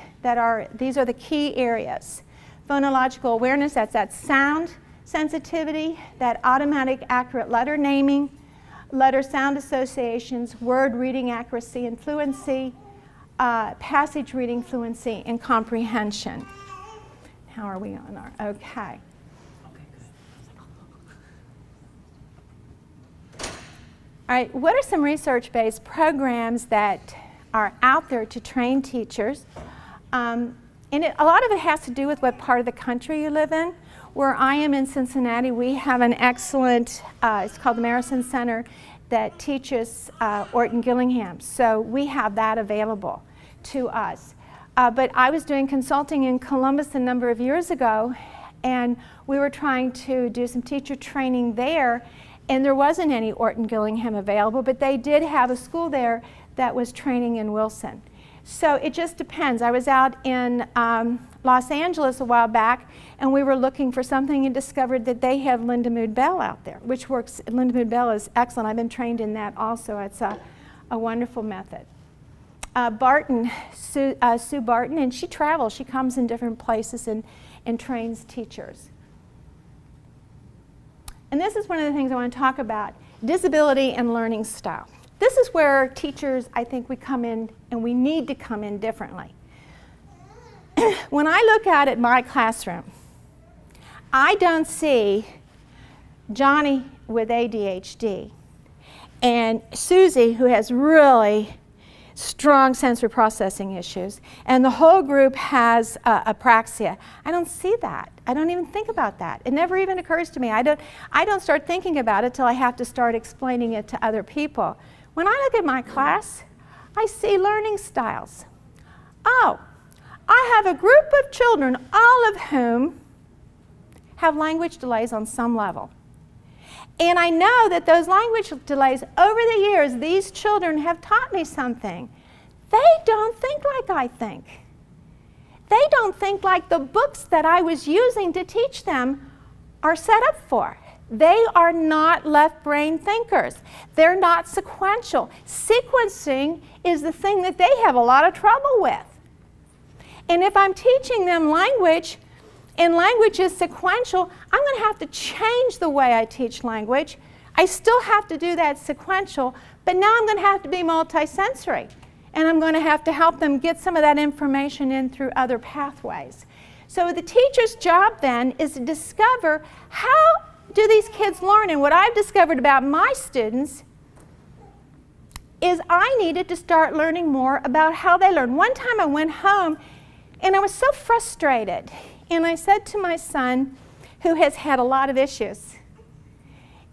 These are the key areas. Phonological awareness, that's that sound sensitivity, that automatic accurate letter naming, letter sound associations, word reading accuracy and fluency, passage reading fluency, and comprehension. How are we on our, okay. All right, what are some research-based programs that are out there to train teachers? And a lot of it has to do with what part of the country you live in. Where I am in Cincinnati, we have an excellent, it's called the Marison Center, that teaches Orton Gillingham. So we have that available to us. But I was doing consulting in Columbus a number of years ago, and we were trying to do some teacher training there, and there wasn't any Orton Gillingham available, but they did have a school there that was training in Wilson. So it just depends. I was out in Los Angeles a while back, and we were looking for something and discovered that they have Linda Mood Bell out there, which works. Linda Mood Bell is excellent. I've been trained in that also. It's a wonderful method. Sue Barton, and she travels. She comes in different places and trains teachers. And this is one of the things I want to talk about, disability and learning style. This is where teachers, I think, we come in, and we need to come in differently. When I look out at my classroom, I don't see Johnny with ADHD and Susie, who has really strong sensory processing issues, and the whole group has apraxia. I don't see that. I don't even think about that. It never even occurs to me. I don't start thinking about it till I have to start explaining it to other people. When I look at my class, I see learning styles. Oh, I have a group of children, all of whom have language delays on some level. And I know that those language delays, over the years, these children have taught me something. They don't think like I think. They don't think like the books that I was using to teach them are set up for. They are not left brain thinkers. They're not sequential. Sequencing is the thing that they have a lot of trouble with. And if I'm teaching them language, and language is sequential, I'm going to have to change the way I teach language. I still have to do that sequential, but now I'm going to have to be multisensory. And I'm going to have to help them get some of that information in through other pathways. So the teacher's job then is to discover, how do these kids learn? And what I've discovered about my students is I needed to start learning more about how they learn. One time I went home and I was so frustrated. And I said to my son, who has had a lot of issues,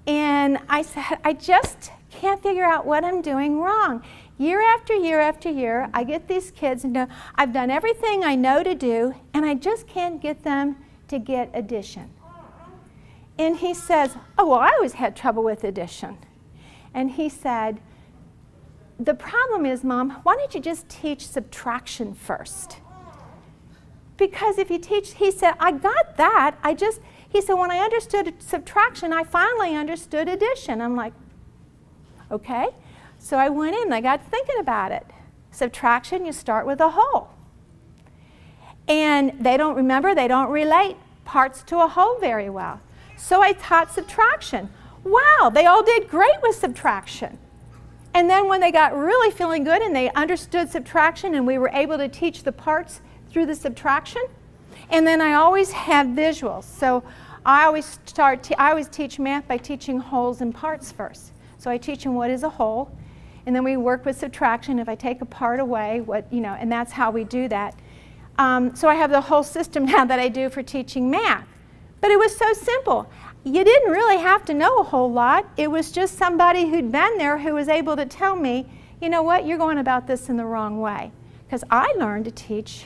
and I said, I just can't figure out what I'm doing wrong. Year after year after year, I get these kids, and I've done everything I know to do, and I just can't get them to get addition. And he says, oh, well, I always had trouble with addition. And he said, the problem is, Mom, why don't you just teach subtraction first? Because if you teach, he said, I got that. He said, when I understood subtraction, I finally understood addition. I'm like, okay. So I went in and I got thinking about it. Subtraction, you start with a whole. And they don't relate parts to a whole very well. So I taught subtraction. Wow, they all did great with subtraction. And then when they got really feeling good and they understood subtraction and we were able to teach the parts through the subtraction, and then I always have visuals. So I always teach math by teaching wholes and parts first. So I teach them what is a whole, and then we work with subtraction. If I take a part away, and that's how we do that. So I have the whole system now that I do for teaching math. But it was so simple. You didn't really have to know a whole lot. It was just somebody who'd been there who was able to tell me, you know what, you're going about this in the wrong way. Because I learned to teach,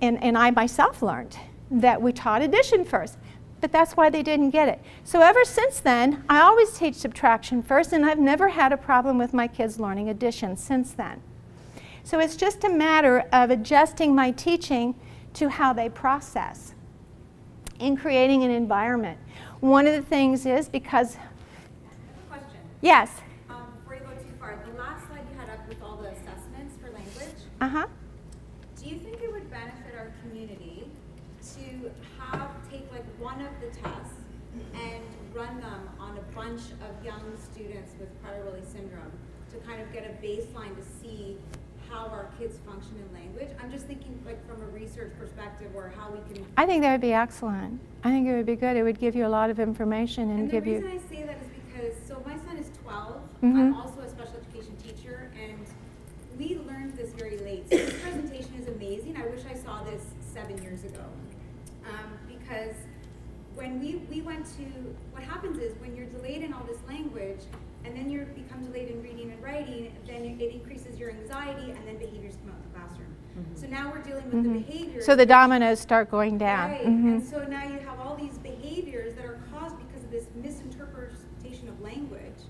and I myself learned, that we taught addition first. But that's why they didn't get it. So ever since then, I always teach subtraction first, and I've never had a problem with my kids learning addition since then. So it's just a matter of adjusting my teaching to how they process in creating an environment. One of the things is because... Question. Yes? Before you go too far, the last slide you had up with all the assessments for language, Uh-huh. do you think it would benefit our community to take like one of the tests and run them on a bunch of young students with Prader-Willi syndrome to kind of get a baseline to see how our kids function in language? I'm just thinking like from a research perspective or how we can... I think that would be excellent. I think it would be good. It would give you a lot of information and give you... And the reason I say that is because, so my son is 12. Mm-hmm. I'm also a special education teacher, and we learned this very late. So this presentation is amazing. I wish I saw this 7 years ago. Because when we went to, what happens is when you're delayed in all this language, and then you become delayed in reading and writing, then it increases your anxiety, and then behaviors come out in the classroom. So now we're dealing with the behaviors. So the dominoes start going down. Right, and so now you have all these behaviors that are caused because of this misinterpretation of language.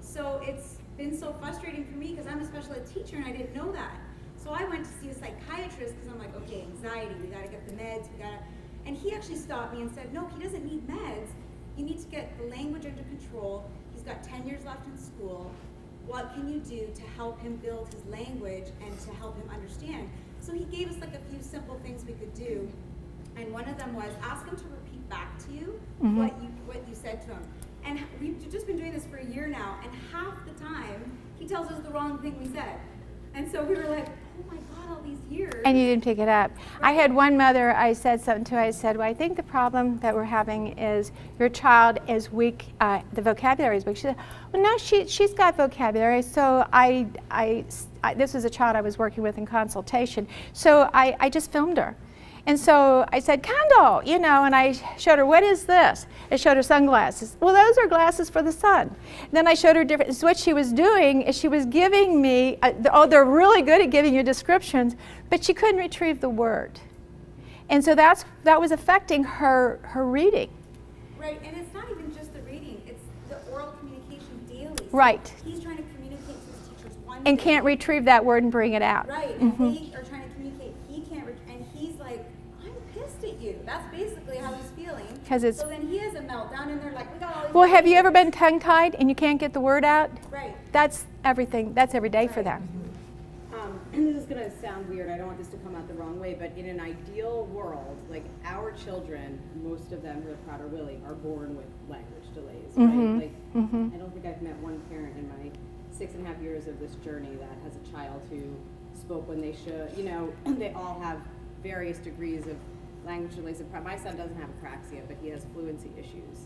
So it's been so frustrating for me because I'm a special ed teacher and I didn't know that. So I went to see a psychiatrist because I'm like, okay, anxiety, we gotta get the meds, and he actually stopped me and said, no, he doesn't need meds. You need to get the language under control. He's got 10 years left in school. What can you do to help him build his language and to help him understand? So he gave us like a few simple things we could do. And one of them was ask him to repeat back to you what you said to him. And we've just been doing this for a year now, and half the time he tells us the wrong thing we said. And so we were like, oh my God, all these years. And you didn't pick it up. Right. I had one mother I said something to. I said, well, I think the problem that we're having is your child is weak, the vocabulary is weak. She said, well, no, she's got vocabulary. So this was a child I was working with in consultation. So I just filmed her. And so I said, Kendall, and I showed her, what is this? I showed her sunglasses. Well, those are glasses for the sun. Then I showed her different, so what she was doing is she was giving me, they're really good at giving you descriptions, but she couldn't retrieve the word. And so that was affecting her reading. Right, and it's not even just the reading, it's the oral communication daily. So right. He's trying to communicate to his teachers one and day. Can't retrieve that word and bring it out. Right, and they are trying to communicate, he can't, and he's like, I'm pissed at you. That's basically how he's feeling. So then he has a meltdown, and they're like, we got all these... Well, have you ever been tongue-tied and you can't get the word out? Right. That's everything. That's every day for them. This is going to sound weird. I don't want this to come out the wrong way, but in an ideal world, like our children, most of them who are Prader-Willi are born with language delays, right? I don't think I've met one parent in my 6.5 years of this journey that has a child who spoke when they should. They all have various degrees of language delays. My son doesn't have apraxia, but he has fluency issues.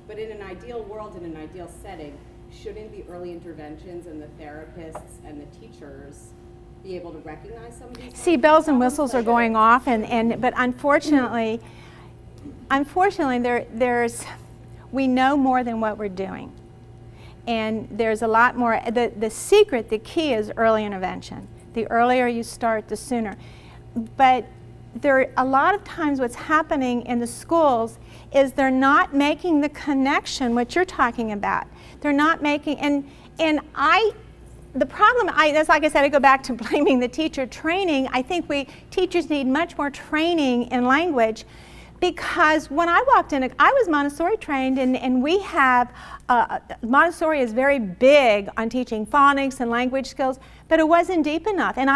But in an ideal world, in an ideal setting, shouldn't the early interventions and the therapists and the teachers be able to recognize some of these? See, bells and whistles are going off, but unfortunately, we know more than what we're doing. And there's a lot more. The secret, the key is early intervention. The earlier you start, the sooner. But there a lot of times what's happening in the schools is they're not making the connection, what you're talking about. They're not making, the problem, that's like I said, I go back to blaming the teacher training. I think teachers need much more training in language, because when I walked in, I was Montessori trained, and we have, Montessori is very big on teaching phonics and language skills, but it wasn't deep enough. And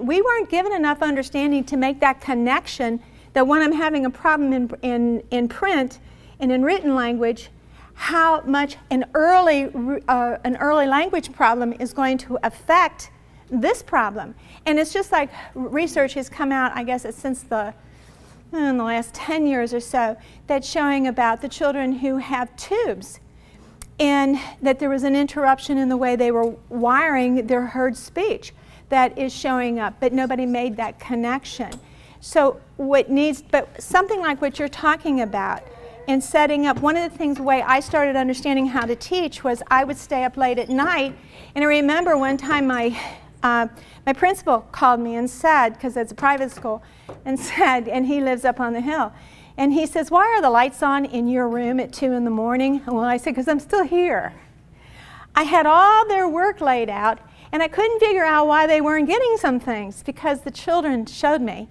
we weren't given enough understanding to make that connection that when I'm having a problem in print and in written language, how much an early language problem is going to affect this problem. And it's just like research has come out, I guess it's since in the last 10 years or so, that's showing about the children who have tubes, and that there was an interruption in the way they were wiring their heard speech that is showing up, but nobody made that connection. So but something like what you're talking about, in setting up, one of the things, the way I started understanding how to teach was I would stay up late at night, and I remember one time my principal called me and said, because it's a private school, and he lives up on the hill, and he says, "Why are the lights on in your room at 2 in the morning?" Well, I said, "Because I'm still here." I had all their work laid out, and I couldn't figure out why they weren't getting some things, because the children showed me,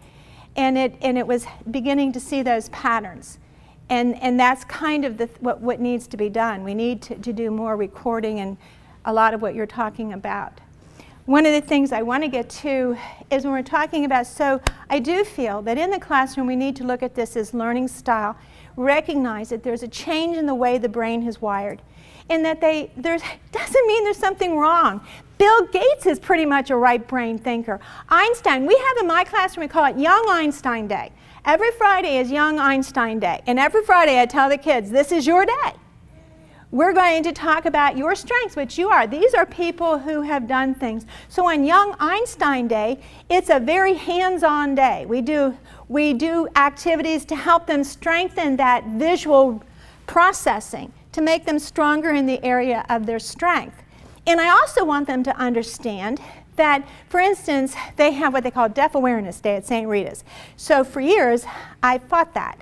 and it was beginning to see those patterns. And that's kind of what needs to be done. We need to do more recording and a lot of what you're talking about. One of the things I want to get to is when we're talking about, so I do feel that in the classroom we need to look at this as learning style, recognize that there's a change in the way the brain is wired, and that doesn't mean there's something wrong. Bill Gates is pretty much a right brain thinker. Einstein, we have in my classroom, we call it Young Einstein Day. Every Friday is Young Einstein Day, and every Friday I tell the kids, this is your day. We're going to talk about your strengths, which you are. These are people who have done things. So on Young Einstein Day, it's a very hands-on day. We do activities to help them strengthen that visual processing, to make them stronger in the area of their strength. And I also want them to understand that, for instance, they have what they call Deaf Awareness Day at St. Rita's. So for years, I fought that.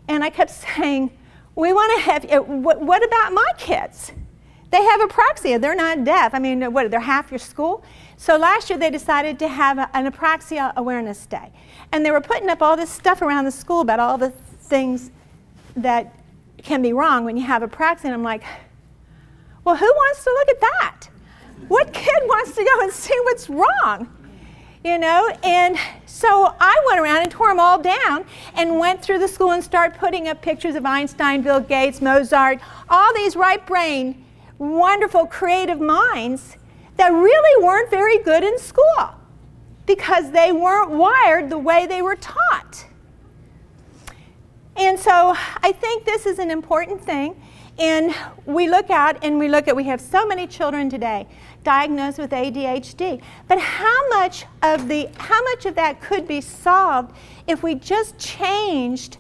And I kept saying, we want to have, what about my kids? They have apraxia, they're not deaf. I mean, they're half your school? So last year they decided to have an apraxia awareness day. And they were putting up all this stuff around the school about all the things that can be wrong when you have apraxia. And I'm like, well, who wants to look at that? What kid wants to go and see what's wrong? And so I went around and tore them all down and went through the school and started putting up pictures of Einstein, Bill Gates, Mozart, all these right brain, wonderful creative minds that really weren't very good in school because they weren't wired the way they were taught. And so I think this is an important thing. And we have so many children today diagnosed with ADHD. But how much of that could be solved if we just changed?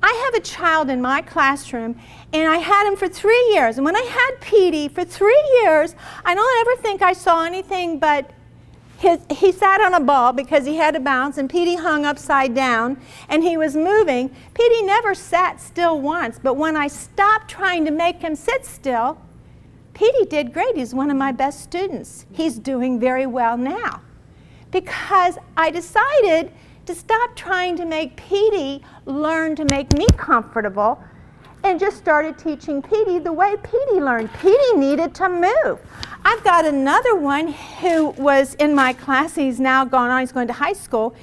I have a child in my classroom, and I had him for 3 years. And when I had Petey for 3 years, I don't ever think I saw anything but he sat on a ball because he had to bounce, and Petey hung upside down, and he was moving. Petey never sat still once, but when I stopped trying to make him sit still, Petey did great. He's one of my best students. He's doing very well now because I decided to stop trying to make Petey learn to make me comfortable and just started teaching Petey the way Petey learned. Petey needed to move. I've got another one who was in my class. He's now gone on. He's going to high school.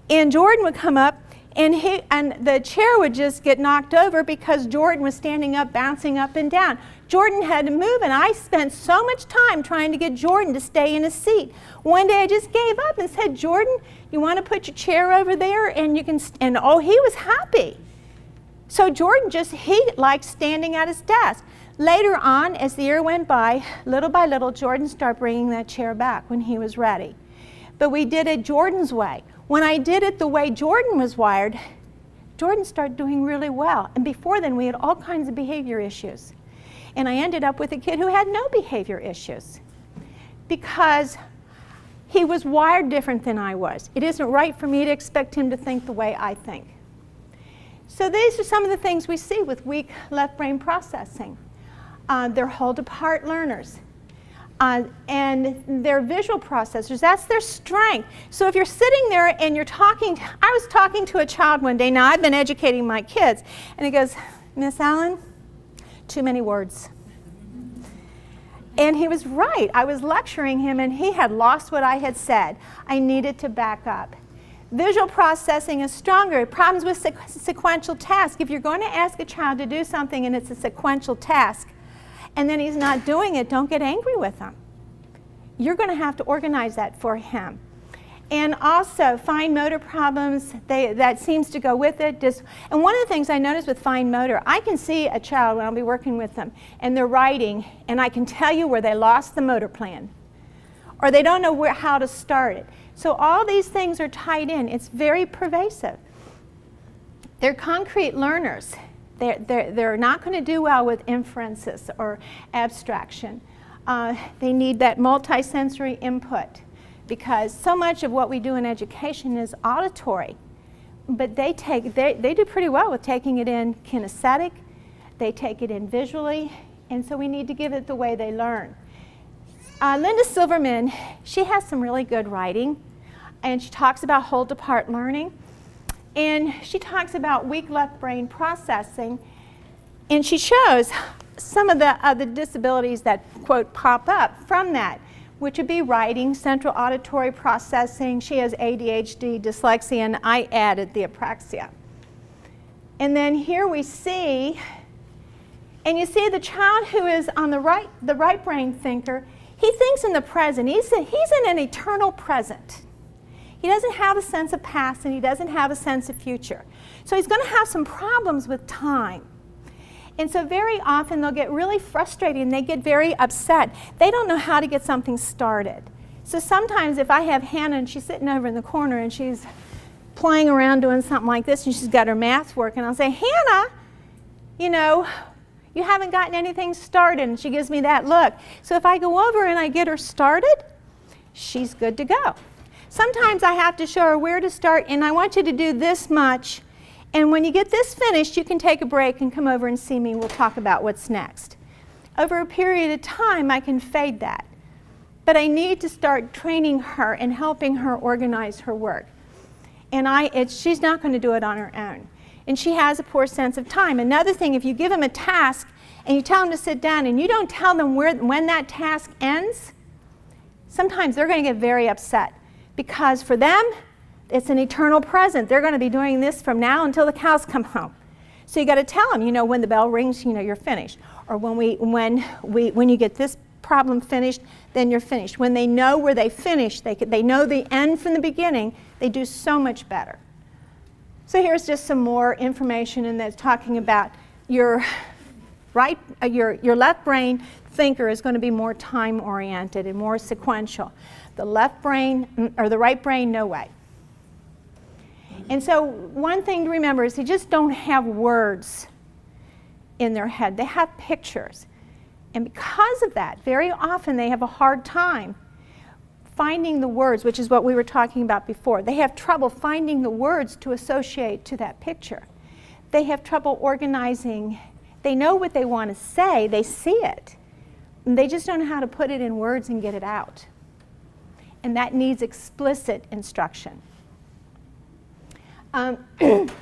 And Jordan would come up, and the chair would just get knocked over because Jordan was standing up, bouncing up and down. Jordan had to move, and I spent so much time trying to get Jordan to stay in his seat. One day I just gave up and said, Jordan, you want to put your chair over there? And he was happy. So Jordan he liked standing at his desk. Later on, as the year went by, little by little, Jordan started bringing that chair back when he was ready. But we did it Jordan's way. When I did it the way Jordan was wired, Jordan started doing really well. And before then, we had all kinds of behavior issues. And I ended up with a kid who had no behavior issues. Because He was wired different than I was. It isn't right for me to expect him to think the way I think. So these are some of the things we see with weak left brain processing. They're hold-apart learners. And they're visual processors. That's their strength. So if you're sitting there and you're talking, I was talking to a child one day. Now, I've been educating my kids. And he goes, Miss Allen, too many words. And he was right. I was lecturing him, and he had lost what I had said. I needed to back up. Visual processing is stronger. Problems with sequential tasks. If you're going to ask a child to do something and it's a sequential task, and then he's not doing it, don't get angry with him. You're going to have to organize that for him. And also, fine motor problems, that seems to go with it. And one of the things I notice with fine motor, I can see a child when I'll be working with them, and they're writing, and I can tell you where they lost the motor plan, or they don't know how to start it. So all these things are tied in. It's very pervasive. They're concrete learners. They're not going to do well with inferences or abstraction. They need that multisensory input, because so much of what we do in education is auditory. But they do pretty well with taking it in kinesthetic. They take it in visually. And so we need to give it the way they learn. Linda Silverman, she has some really good writing. And she talks about hold-apart learning. And she talks about weak left brain processing. And she shows some of the disabilities that, quote, pop up from that, which would be writing, central auditory processing. She has ADHD, dyslexia, and I added the apraxia. And then here we see, and you see the child who is on the right brain thinker, he thinks in the present. He's in an eternal present. He doesn't have a sense of past, and he doesn't have a sense of future. So he's going to have some problems with time. And so very often they'll get really frustrated and they get very upset. They don't know how to get something started. So sometimes if I have Hannah and she's sitting over in the corner and she's playing around doing something like this and she's got her math work, and I'll say, Hannah, you haven't gotten anything started. And she gives me that look. So if I go over and I get her started, she's good to go. Sometimes I have to show her where to start, and I want you to do this much. And when you get this finished, you can take a break and come over and see me. We'll talk about what's next. Over a period of time, I can fade that. But I need to start training her and helping her organize her work. And she's not going to do it on her own. And she has a poor sense of time. Another thing, if you give them a task and you tell them to sit down and you don't tell them when that task ends, sometimes they're going to get very upset. Because for them, it's an eternal present. They're going to be doing this from now until the cows come home. So you got to tell them, when the bell rings, you're finished. Or when you get this problem finished, then you're finished. When they know where they finish, they know the end from the beginning, they do so much better. So here's just some more information, and that's talking about your left brain thinker is going to be more time-oriented and more sequential. The left brain, or the right brain, no way. And so one thing to remember is they just don't have words in their head. They have pictures. And because of that, very often they have a hard time finding the words, which is what we were talking about before. They have trouble finding the words to associate to that picture. They have trouble organizing. They know what they want to say. They see it. And they just don't know how to put it in words and get it out. And that needs explicit instruction.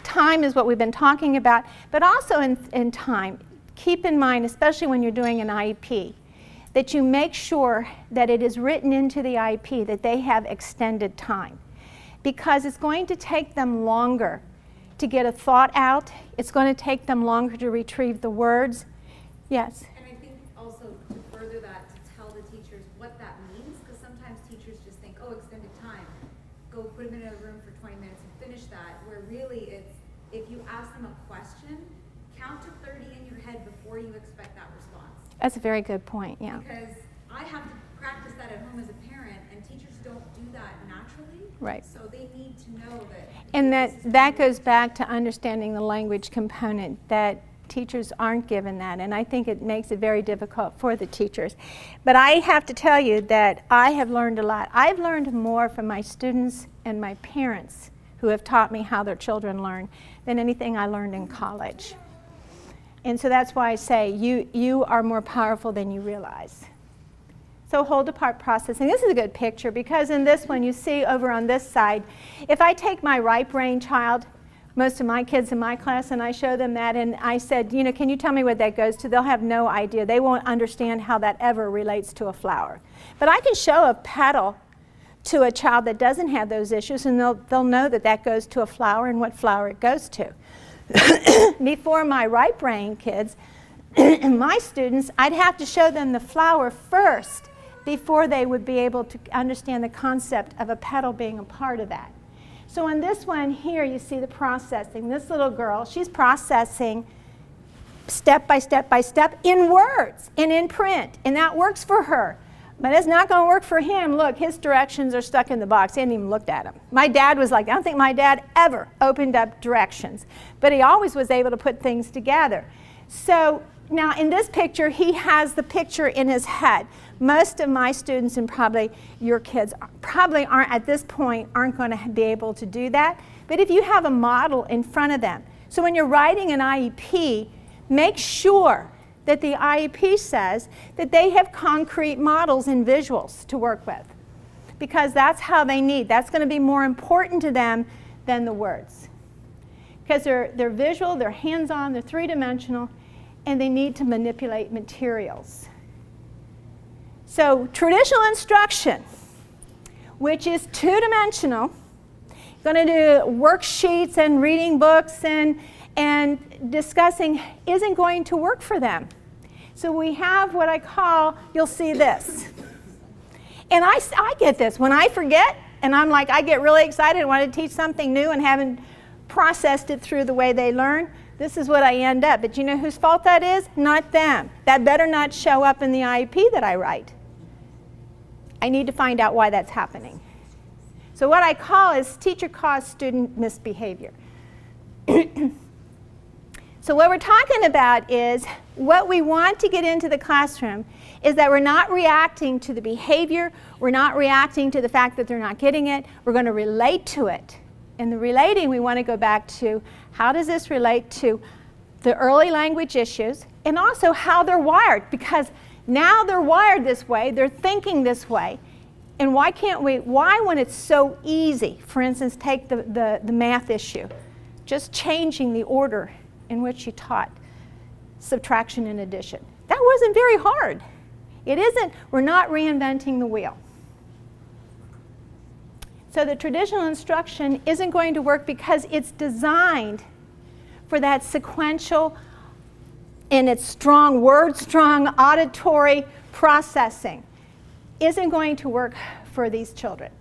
Time is what we've been talking about, but also in time, keep in mind, especially when you're doing an IEP, that you make sure that it is written into the IEP that they have extended time, because it's going to take them longer to get a thought out. It's going to take them longer to retrieve the words. Yes? And I think also to further that, to tell the teachers what that means, because sometimes teachers just think, oh, extended time, go put them in a room for 20 minutes and finish that, where really it's, if you ask them a question, count to 30 in your head before you expect that response. That's a very good point, yeah. Because I have to practice that at home as a parent, and teachers don't do that naturally. Right. So they need to know that. And that goes back to understanding the language component, that Teachers aren't given that, and I think it makes it very difficult for the teachers. But I have to tell you that I have learned a lot. I've learned more from my students and my parents who have taught me how their children learn than anything I learned in college. And so that's why I say you are more powerful than you realize. So hold apart processing. This is a good picture because in this one you see over on this side, if I take my right brain child, most of my kids in my class, and I show them that, and I said, you know, can you tell me what that goes to? They'll have no idea. They won't understand how that ever relates to a flower. But I can show a petal to a child that doesn't have those issues, and they'll know that that goes to a flower and what flower it goes to. Before my right brain kids, my students, I'd have to show them the flower first before they would be able to understand the concept of a petal being a part of that. So on this one here, you see the processing. This little girl, she's processing step by step by step in words and in print, and that works for her. But it's not going to work for him. Look, his directions are stuck in the box. He hadn't even looked at them. My dad was like, I don't think my dad ever opened up directions, but he always was able to put things together. So now in this picture, he has the picture in his head. Most of my students, and probably your kids, probably aren't at this point aren't going to be able to do that. But if you have a model in front of them, so when you're writing an IEP, make sure that the IEP says that they have concrete models and visuals to work with, because that's how they need. That's going to be more important to them than the words, because they're visual, they're hands-on, they're three-dimensional, and they need to manipulate materials. So traditional instruction, which is two-dimensional, going to do worksheets and reading books and discussing, isn't going to work for them. So we have what I call, you'll see this. And I get this. When I forget, and I'm like, I get really excited and want to teach something new and haven't processed it through the way they learn, this is what I end up. But you know whose fault that is? Not them. That better not show up in the IEP that I write. I need to find out why that's happening. So what I call is teacher-caused student misbehavior. So what we're talking about is what we want to get into the classroom is that we're not reacting to the behavior, we're not reacting to the fact that they're not getting it, we're going to relate to it. In the relating, we want to go back to how does this relate to the early language issues and also how they're wired, because now they're wired this way, they're thinking this way, and why when it's so easy, for instance, take the math issue, just changing the order in which you taught subtraction and addition. That wasn't very hard. It isn't, we're not reinventing the wheel. So the traditional instruction isn't going to work because it's designed for that sequential and its strong, word-strong auditory processing. Isn't going to work for these children.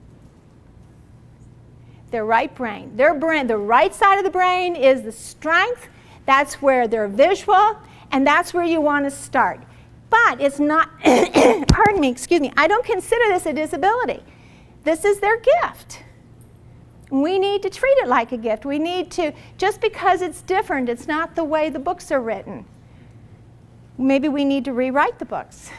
Their right brain, the right side of the brain is the strength. That's where they're visual, and that's where you want to start. But it's not, pardon me, excuse me, I don't consider this a disability. This is their gift. We need to treat it like a gift. We need to, just because it's different, it's not the way the books are written. Maybe we need to rewrite the books.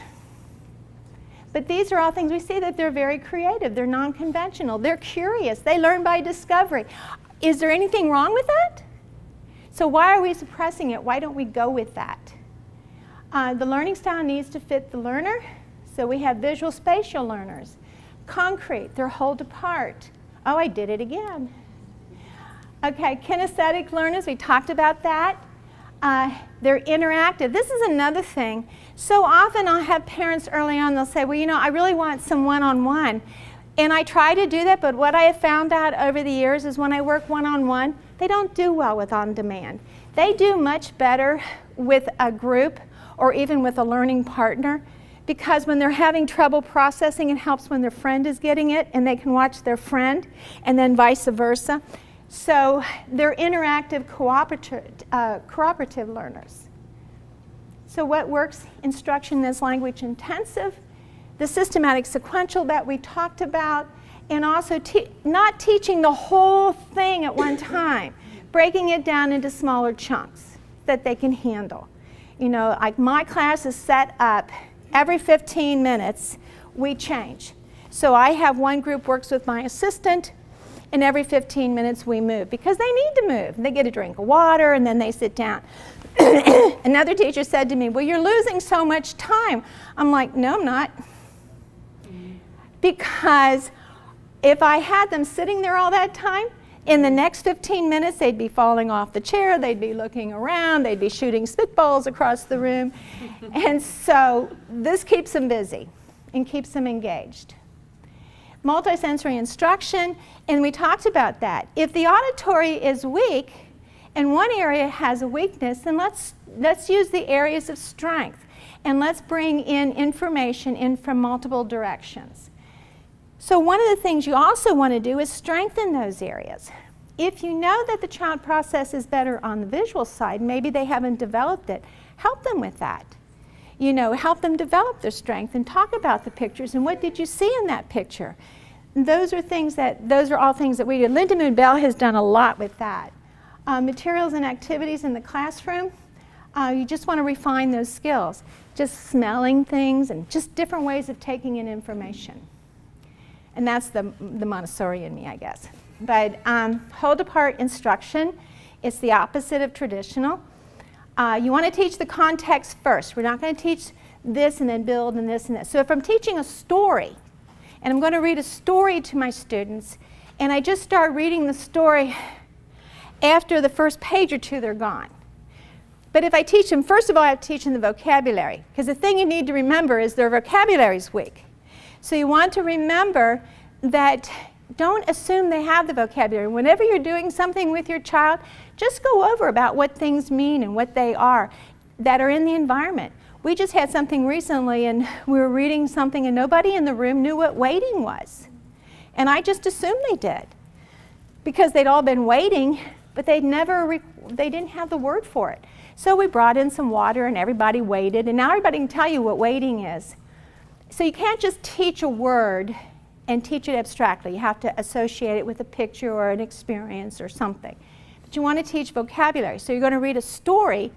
But these are all things we see that they're very creative, they're non-conventional, they're curious, they learn by discovery. Is there anything wrong with that? So why are we suppressing it? Why don't we go with that? The learning style needs to fit the learner. So we have visual spatial learners. Concrete, they're hold apart. Oh, I did it again. Okay, kinesthetic learners, we talked about that. They're interactive. This is another thing. So often I'll have parents early on, they'll say, well, you know, I really want some one-on-one. And I try to do that, but what I have found out over the years is when I work one-on-one, they don't do well with on-demand. They do much better with a group or even with a learning partner, because when they're having trouble processing, it helps when their friend is getting it and they can watch their friend, and then vice versa. So they're interactive, cooperative learners. So what works? Instruction is language intensive, the systematic sequential that we talked about, and also not teaching the whole thing at one time, breaking it down into smaller chunks. that they can handle. You know, like my class is set up every 15 minutes, we change. So I have one group works with my assistant, and every 15 minutes we move because they need to move. They get a drink of water and then they sit down. Another teacher said to me, well, you're losing so much time. I'm like, no, I'm not. Because if I had them sitting there all that time, in the next 15 minutes, they'd be falling off the chair, they'd be looking around, they'd be shooting spitballs across the room. And so this keeps them busy and keeps them engaged. Multisensory instruction, and we talked about that. If the auditory is weak and one area has a weakness, then let's use the areas of strength and let's bring in information in from multiple directions. So one of the things you also want to do is strengthen those areas. If you know that the child processes better on the visual side, maybe they haven't developed it, help them with that. You know, help them develop their strength and talk about the pictures and what did you see in that picture. And those are all things that we do. Linda Moon Bell has done a lot with that. Materials and activities in the classroom, you just want to refine those skills. Just smelling things and just different ways of taking in information. And that's the Montessori in me, I guess. But hold apart instruction, it's the opposite of traditional. You want to teach the context first. We're not going to teach this and then build and this and that. So if I'm teaching a story, and I'm going to read a story to my students, and I just start reading the story, after the first page or two, they're gone. But if I teach them, first of all, I have to teach them the vocabulary, because the thing you need to remember is their vocabulary is weak. So you want to remember that don't assume they have the vocabulary. Whenever you're doing something with your child, just go over about what things mean and what they are that are in the environment. We just had something recently and we were reading something and nobody in the room knew what waiting was. And I just assumed they did because they'd all been waiting, but they didn't have the word for it. So we brought in some water and everybody waited, and now everybody can tell you what waiting is. So you can't just teach a word and teach it abstractly. You have to associate it with a picture or an experience or something. But you want to teach vocabulary. So you're going to read a story,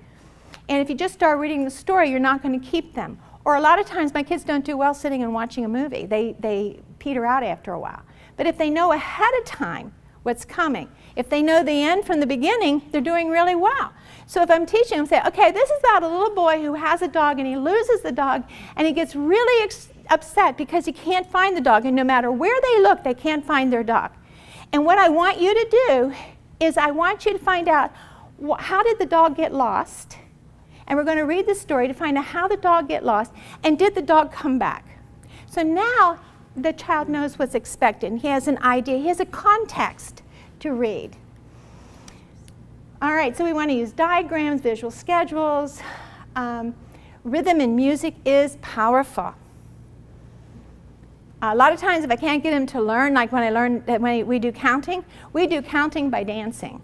and if you just start reading the story, you're not going to keep them. Or a lot of times my kids don't do well sitting and watching a movie. They peter out after a while. But if they know ahead of time what's coming, if they know the end from the beginning, they're doing really well. So if I'm teaching them, say, okay, this is about a little boy who has a dog and he loses the dog and he gets really upset because he can't find the dog, and no matter where they look, they can't find their dog. And what I want you to do is I want you to find out how did the dog get lost, and we're going to read the story to find out how the dog get lost and did the dog come back. So now the child knows what's expected and he has an idea, he has a context to read. All right, so we want to use diagrams, visual schedules. Rhythm in music is powerful. A lot of times if I can't get them to learn, like when we do counting by dancing.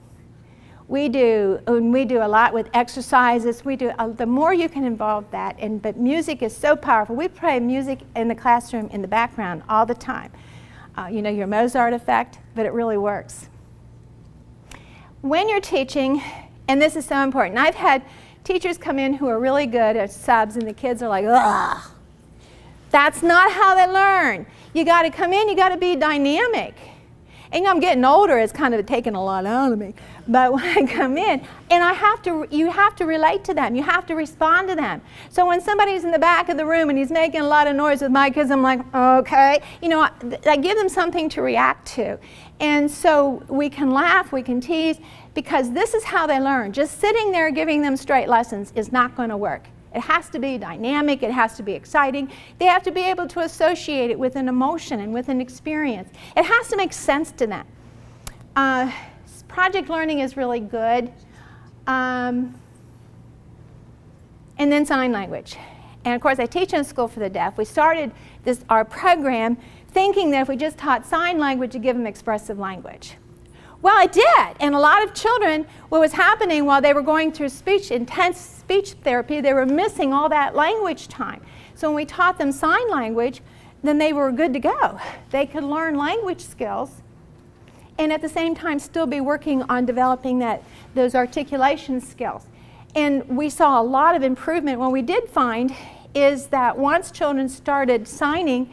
We do a lot with exercises. We do the more you can involve that, but music is so powerful. We play music in the classroom in the background all the time. You know, your Mozart effect, but it really works. When you're teaching, and this is so important, I've had teachers come in who are really good at subs and the kids are like, ugh. That's not how they learn. You got to come in, you got to be dynamic. And you know, I'm getting older, it's kind of taking a lot out of me. But when I come in, and you have to relate to them. You have to respond to them. So when somebody's in the back of the room and he's making a lot of noise with my kids, I'm like, okay. You know, I give them something to react to. And so we can laugh, we can tease, because this is how they learn. Just sitting there giving them straight lessons is not going to work. It has to be dynamic, it has to be exciting. They have to be able to associate it with an emotion and with an experience. It has to make sense to them. Project learning is really good. And then sign language. And of course I teach in School for the Deaf. We started our program thinking that if we just taught sign language to give them expressive language. Well, it did. And a lot of children, what was happening while they were going through intense speech therapy, they were missing all that language time. So when we taught them sign language, then they were good to go. They could learn language skills and at the same time still be working on developing those articulation skills. And we saw a lot of improvement. What we did find is that once children started signing,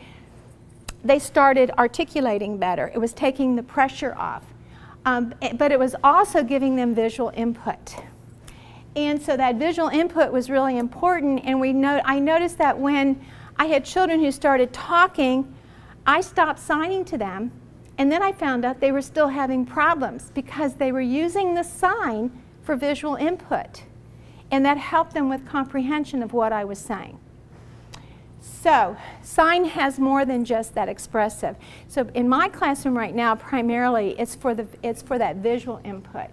they started articulating better. It was taking the pressure off. But it was also giving them visual input. And so that visual input was really important. And I noticed that when I had children who started talking, I stopped signing to them. And then I found out they were still having problems because they were using the sign for visual input. And that helped them with comprehension of what I was saying. So, sign has more than just that expressive. So in my classroom right now, primarily, it's for that visual input.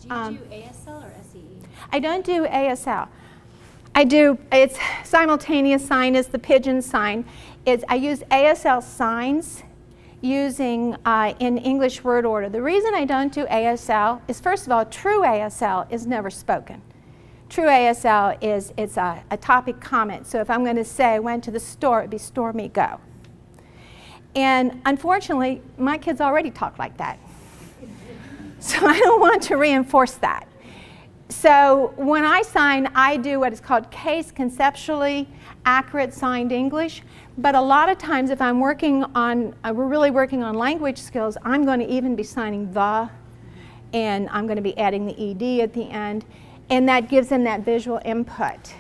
Do you do ASL or SEE? I don't do ASL. It's simultaneous sign is the pigeon sign. I use ASL signs using in English word order. The reason I don't do ASL is, first of all, true ASL is never spoken. True ASL it's a topic comment. So if I'm going to say I went to the store, it'd be store me go. And unfortunately, my kids already talk like that. So I don't want to reinforce that. So when I sign, I do what is called case conceptually accurate signed English. But a lot of times if I'm we're really working on language skills, I'm going to even be signing the, and I'm going to be adding the ED at the end. And that gives them that visual input.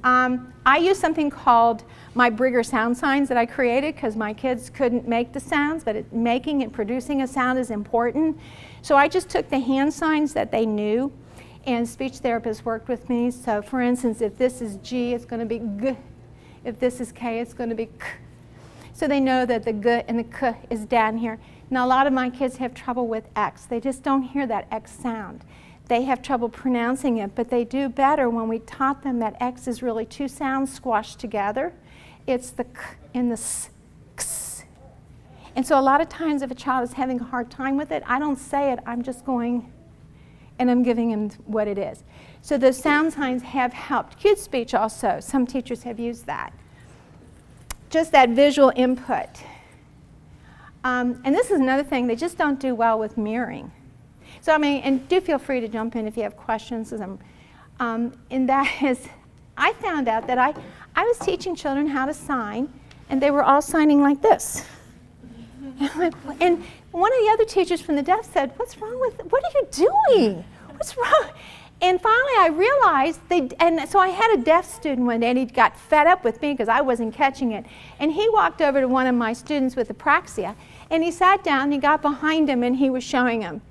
I use something called my Brigger sound signs that I created because my kids couldn't make the sounds, but making and producing a sound is important. So I just took the hand signs that they knew, and speech therapists worked with me. So for instance, if this is G, it's going to be G. If this is K, it's going to be K. So they know that the G and the K is down here. Now a lot of my kids have trouble with X. They just don't hear that X sound. They have trouble pronouncing it, but they do better when we taught them that X is really two sounds squashed together. It's the K and the S, X. And so a lot of times if a child is having a hard time with it, I don't say it, I'm just going and I'm giving them what it is. So those sound signs have helped. Cue speech also, some teachers have used that. Just that visual input. And this is another thing, they just don't do well with mirroring. So I mean, and do feel free to jump in if you have questions. And that is, I found out that I was teaching children how to sign, and they were all signing like this. And one of the other teachers from the deaf said, "What's wrong with? What are you doing? What's wrong?" And finally, I realized and so I had a deaf student one day, and he got fed up with me because I wasn't catching it. And he walked over to one of my students with apraxia, and he sat down, and he got behind him, and he was showing him.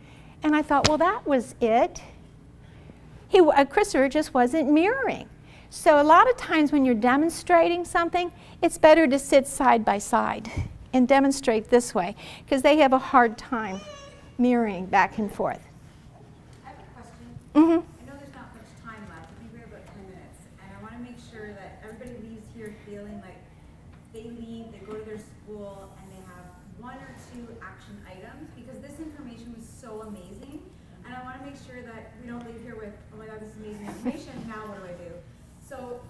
And I thought, well, that was it. Christopher just wasn't mirroring. So a lot of times when you're demonstrating something, it's better to sit side by side and demonstrate this way, because they have a hard time mirroring back and forth. I have a question. Mm-hmm. I know there's not much time left. I think we have about 10 minutes. And I want to make sure that everybody leaves here feeling like they go to their school, and they have 1 or 2 action items, because this information was so amazing. And I want to make sure that we don't leave here with, oh my God, this is amazing information, now what do I do? So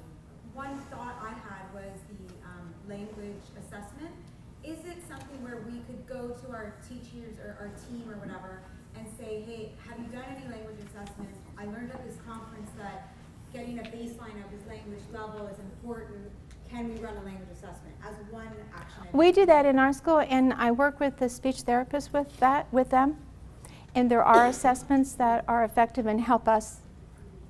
one thought I had was the language assessment. Is it something where we could go to our teachers or our team or whatever and say, hey, have you done any language assessments? I learned at this conference that getting a baseline of his language level is important. Can we run a language assessment as one action item? We do that in our school, and I work with the speech therapists with them. And there are assessments that are effective and help us.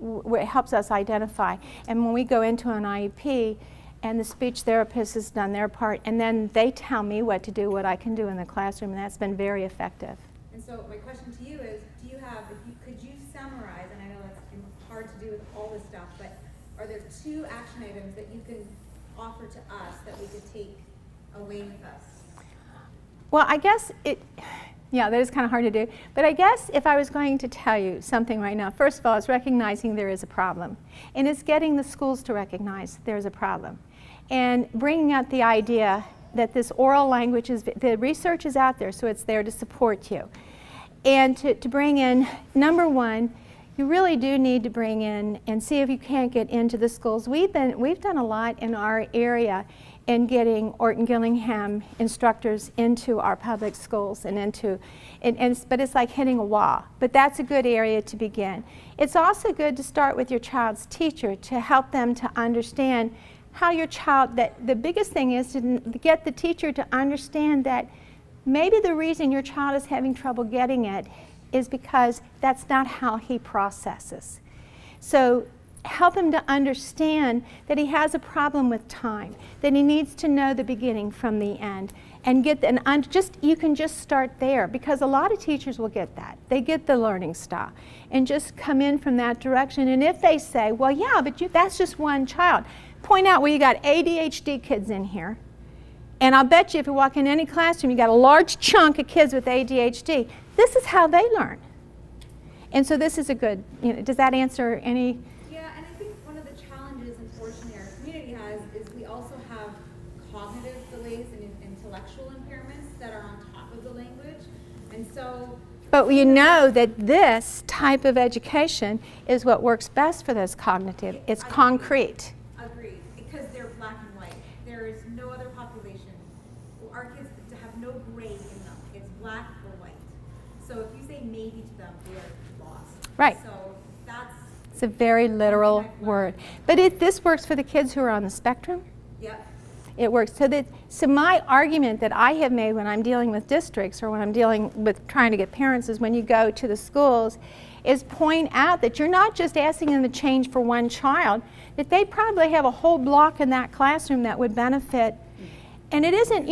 It helps us identify. And when we go into an IEP, and the speech therapist has done their part, and then they tell me what to do, what I can do in the classroom, and that's been very effective. And so my question to you is, could you summarize, and I know that's hard to do with all this stuff, but are there 2 action items that you can offer to us that we could take away with us? Well, I guess that is kind of hard to do. But I guess if I was going to tell you something right now, first of all, it's recognizing there is a problem. And it's getting the schools to recognize there's a problem. And bringing out the idea that this oral language the research is out there, so it's there to support you. And to bring in, number 1, you really do need to bring in and see if you can't get into the schools. We've done a lot in our area in getting Orton Gillingham instructors into our public schools and into, but it's like hitting a wall. But that's a good area to begin. It's also good to start with your child's teacher to help them to understand how your child, that the biggest thing is to get the teacher to understand that maybe the reason your child is having trouble getting it is because that's not how he processes. So help him to understand that he has a problem with time, that he needs to know the beginning from the end, and you can just start there, because a lot of teachers will get that. They get the learning style and just come in from that direction. And if they say, well, yeah, but that's just one child, point out, well, you got ADHD kids in here, and I'll bet you if you walk in any classroom, you got a large chunk of kids with ADHD. This is how they learn. And so this is a good, does that answer any? Yeah, and I think one of the challenges, unfortunately, our community has is we also have cognitive delays and intellectual impairments that are on top of the language. And so... But you know that this type of education is what works best for those cognitive. It's concrete. Agreed, because they're black and white. There is no other population. Our kids have no gray in them. It's black or white. So if you say maybe to them, they are lost. Right. So that's... It's a very literal word. But this works for the kids who are on the spectrum. Yep. It works. So my argument that I have made when I'm dealing with districts or when I'm dealing with trying to get parents is when you go to the schools is point out that you're not just asking them to change for one child, that they probably have a whole block in that classroom that would benefit. And it isn't,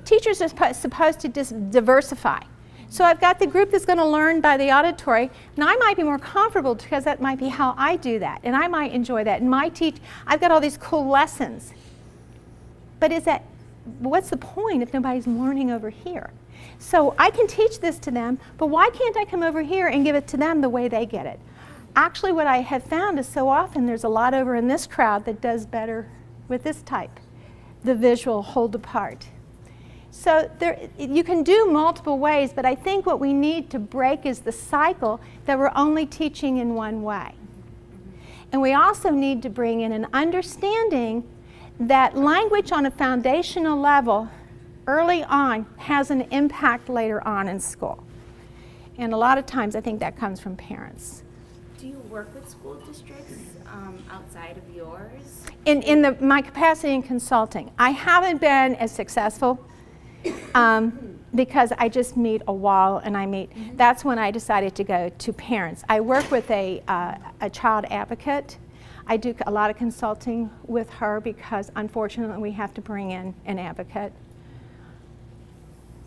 teachers are supposed to just diversify. So I've got the group that's going to learn by the auditory, and I might be more comfortable because that might be how I do that, and I might enjoy that. And I've got all these cool lessons. But what's the point if nobody's learning over here? So I can teach this to them, but why can't I come over here and give it to them the way they get it? Actually, what I have found is so often there's a lot over in this crowd that does better with this type, the visual hold apart. So you can do multiple ways, but I think what we need to break is the cycle that we're only teaching in one way. And we also need to bring in an understanding that language on a foundational level early on has an impact later on in school. And a lot of times I think that comes from parents. Do you work with school districts outside of yours? In my capacity in consulting, I haven't been as successful because I just meet a wall and that's when I decided to go to parents. I work with a child advocate. I do a lot of consulting with her because unfortunately we have to bring in an advocate.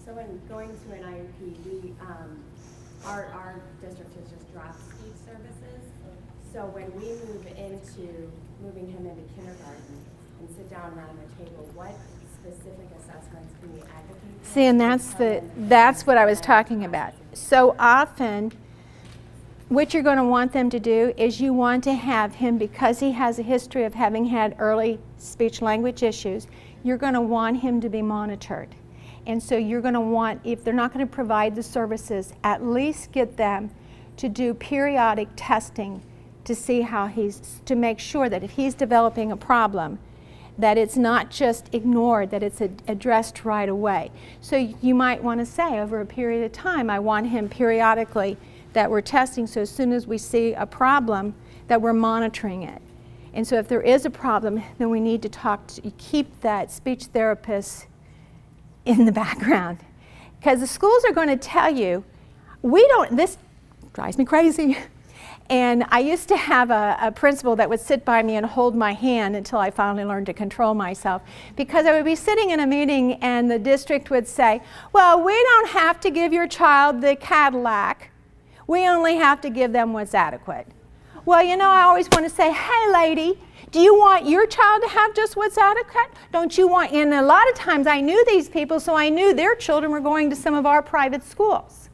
So when going to an IEP, our district has just dropped speech services. So when we moving him into kindergarten and sit down around the table, what specific assessments can we advocate for? See, and that's what I was talking about. So often, what you're going to want them to do is you want to have him, because he has a history of having had early speech language issues, you're going to want him to be monitored. And so you're going to want, if they're not going to provide the services, at least get them to do periodic testing to see to make sure that if he's developing a problem, that it's not just ignored, that it's addressed right away. So you might want to say over a period of time, I want him periodically that we're testing, so as soon as we see a problem, that we're monitoring it. And so if there is a problem, then we need to keep that speech therapist in the background. Because the schools are going to tell you, this drives me crazy. And I used to have a principal that would sit by me and hold my hand until I finally learned to control myself. Because I would be sitting in a meeting and the district would say, well, we don't have to give your child the Cadillac. We only have to give them what's adequate. Well, I always want to say, hey, lady, do you want your child to have just what's adequate? Don't you want, and a lot of times I knew these people, so I knew their children were going to some of our private schools.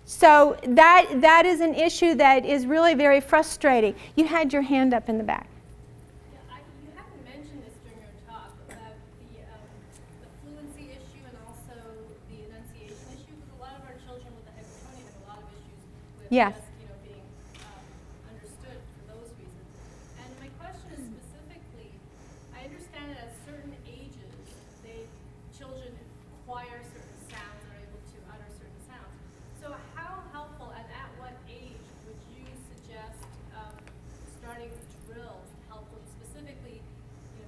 So that is an issue that is really very frustrating. You had your hand up in the back. Yeah, you haven't mentioned this during your talk about the fluency issue and also the enunciation issue, because a lot of our children with the hypertonia have a lot of issues with Yes. just being understood for those reasons. And my question is specifically, I understand acquire certain sounds, are able to utter certain sounds. So how helpful and at what age would you suggest starting drills to help them specifically,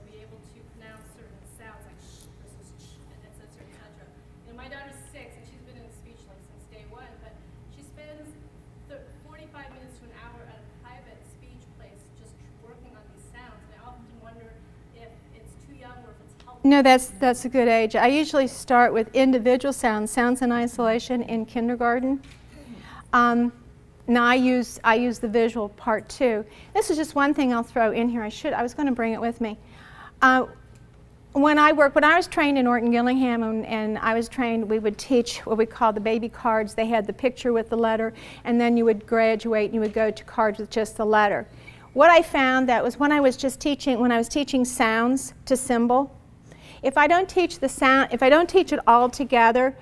be able to pronounce certain sounds like sh versus ch, and et cetera, et cetera. My daughter's 6 and she's been in speech like since day one, but she spends 45 minutes to an hour at a private speech place just working on these sounds. And I often wonder if it's too young or if it's helpful. No, that's a good age. I usually start with individual sounds in isolation in kindergarten. Now I use the visual part too. This is just one thing I'll throw in here. I was going to bring it with me. When I was trained in Orton Gillingham and I was trained, we would teach what we call the baby cards. They had the picture with the letter, and then you would graduate and you would go to cards with just the letter. What I found that was when I was teaching sounds to symbol, if I don't teach it all together,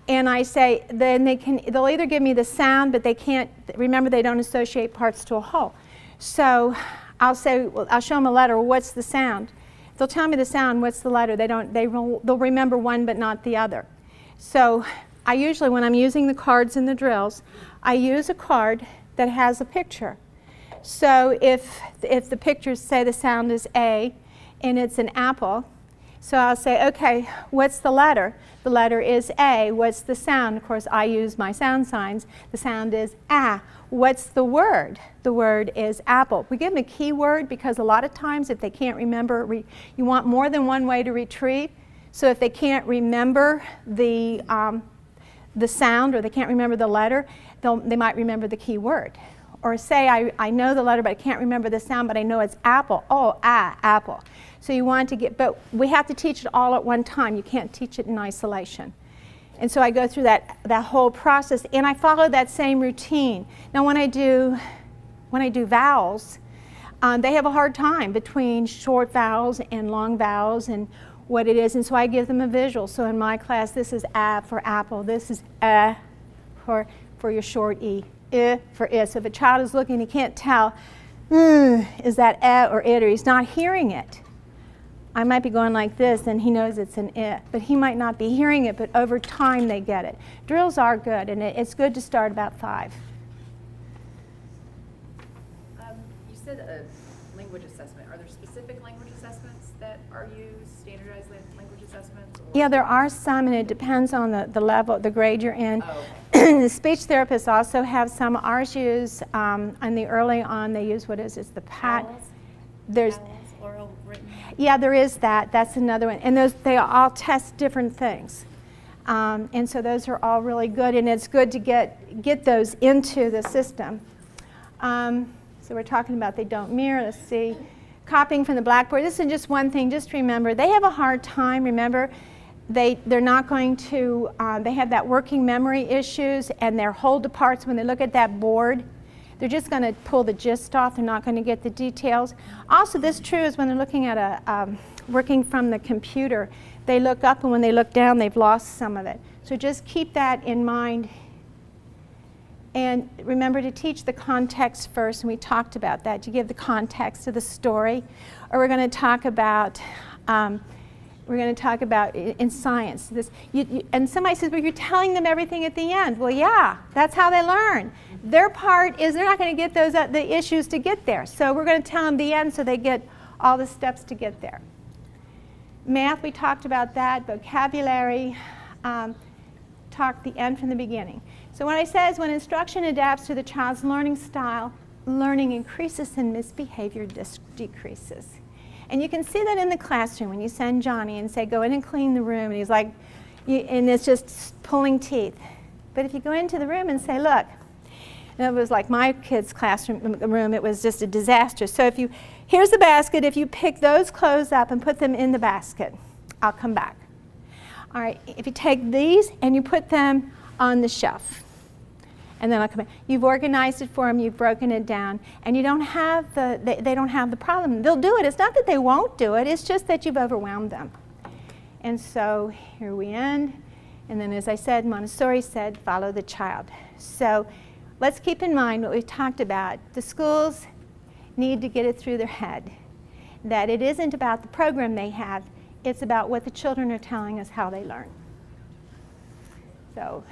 and I say, then they'll either give me the sound, but they can't, remember they don't associate parts to a whole. So I'll show them a letter, what's the sound? They'll tell me the sound, what's the letter? They'll remember one but not the other. So I usually, when I'm using the cards in the drills, I use a card that has a picture. So if the pictures say the sound is A and it's an apple, so I'll say, okay, what's the letter? The letter is A. What's the sound? Of course, I use my sound signs. The sound is ah. What's the word? The word is apple. We give them a keyword because a lot of times if they can't remember, you want more than one way to retrieve. So if they can't remember the sound or they can't remember the letter, they might remember the keyword. Or say, I know the letter, but I can't remember the sound, but I know it's apple. Oh, apple. So you want to but we have to teach it all at one time. You can't teach it in isolation. And so I go through that whole process, and I follow that same routine. Now, when I do vowels, they have a hard time between short vowels and long vowels and what it is, and so I give them a visual. So in my class, this is A for apple. This is A for your short E. I for I. So if a child is looking, he can't tell, is that A or it, or he's not hearing it. I might be going like this, and he knows it's an I, but he might not be hearing it, but over time they get it. Drills are good, and it's good to start about 5. You said a language assessment. Are there specific language assessments that are used, standardized language assessments? Or? Yeah, there are some, and it depends on the level, the grade you're in. Oh, okay. The speech therapists also have some. Ours use, on the early on, they use it's the PAT. There's Oral, written. Yeah, there is that. That's another one. And they all test different things. And so those are all really good, and it's good to get those into the system. So we're talking about they don't mirror. Let's see. Copying from the blackboard. This is just one thing. Just remember, they have a hard time. Remember, they're not going to, they have that working memory issues, and their whole departs when they look at that board. They're just going to pull the gist off. They're not going to get the details. Also, this true is when they're looking at working from the computer, they look up, and when they look down, they've lost some of it. So just keep that in mind. And remember to teach the context first, and we talked about that. You give the context of the story. Or we're going to talk about in science this. And somebody says, well, you're telling them everything at the end. Well, yeah, that's how they learn. Their part is they're not going to get the issues to get there. So we're going to tell them the end so they get all the steps to get there. Math, we talked about that. Vocabulary, talked the end from the beginning. So what I said is when instruction adapts to the child's learning style, learning increases and misbehavior decreases. And you can see that in the classroom when you send Johnny and say, go in and clean the room, and he's like, and it's just pulling teeth. But if you go into the room and say, look, and it was like my kids' room, it was just a disaster. So here's the basket, if you pick those clothes up and put them in the basket, I'll come back. All right, if you take these and you put them on the shelf, and then I'll come back. You've organized it for them, you've broken it down, and you don't have they don't have the problem. They'll do it. It's not that they won't do it, it's just that you've overwhelmed them. And so here we end. And then as I said, Montessori said, follow the child. So let's keep in mind what we've talked about. The schools need to get it through their head that it isn't about the program they have, it's about what the children are telling us how they learn. So.